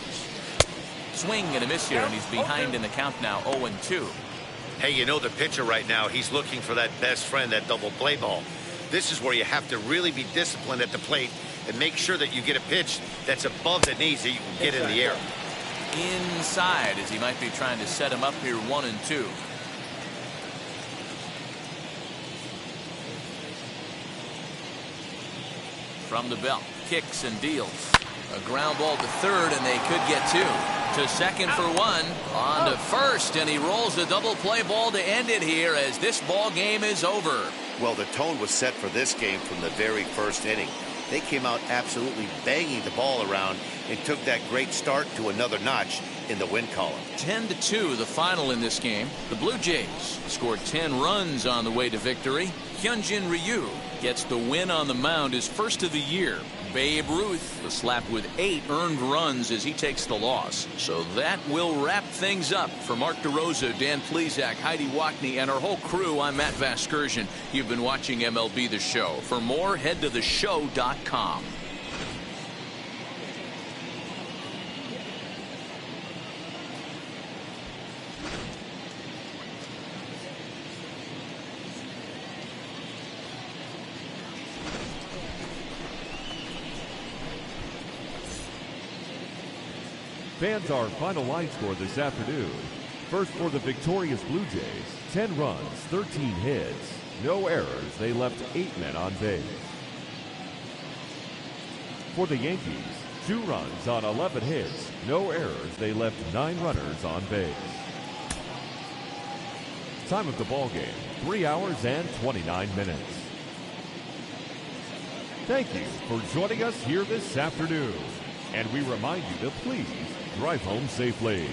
Swing and a miss here, and he's behind in the count now, 0-2. Hey, you know the pitcher right now, he's looking for that best friend, that double play ball. This is where you have to really be disciplined at the plate and make sure that you get a pitch that's above the knees that you can get in the air. Inside, as he might be trying to set him up here, 1-2. From the belt, kicks and deals. A ground ball to third, and they could get 2. To second for 1. On to first, and he rolls a double play ball to end it here as this ball game is over. Well, the tone was set for this game from the very first inning. They came out absolutely banging the ball around and took that great start to another notch in the win column. 10-2 the final in this game. The Blue Jays scored 10 runs on the way to victory. Hyunjin Ryu gets the win on the mound, his first of the year. Babe Ruth was slapped with 8 earned runs as he takes the loss. So that will wrap things up. For Mark DeRosa, Dan Plesac, Heidi Wackney, and our whole crew, I'm Matt Vasgersian. You've been watching MLB The Show. For more, head to theshow.com. Fans, our final line score this afternoon. First for the victorious Blue Jays, 10 runs, 13 hits, no errors. They left 8 men on base. For the Yankees, 2 runs on 11 hits, no errors. They left 9 runners on base. Time of the ball game, 3 hours and 29 minutes. Thank you for joining us here this afternoon. And we remind you to please drive home safely.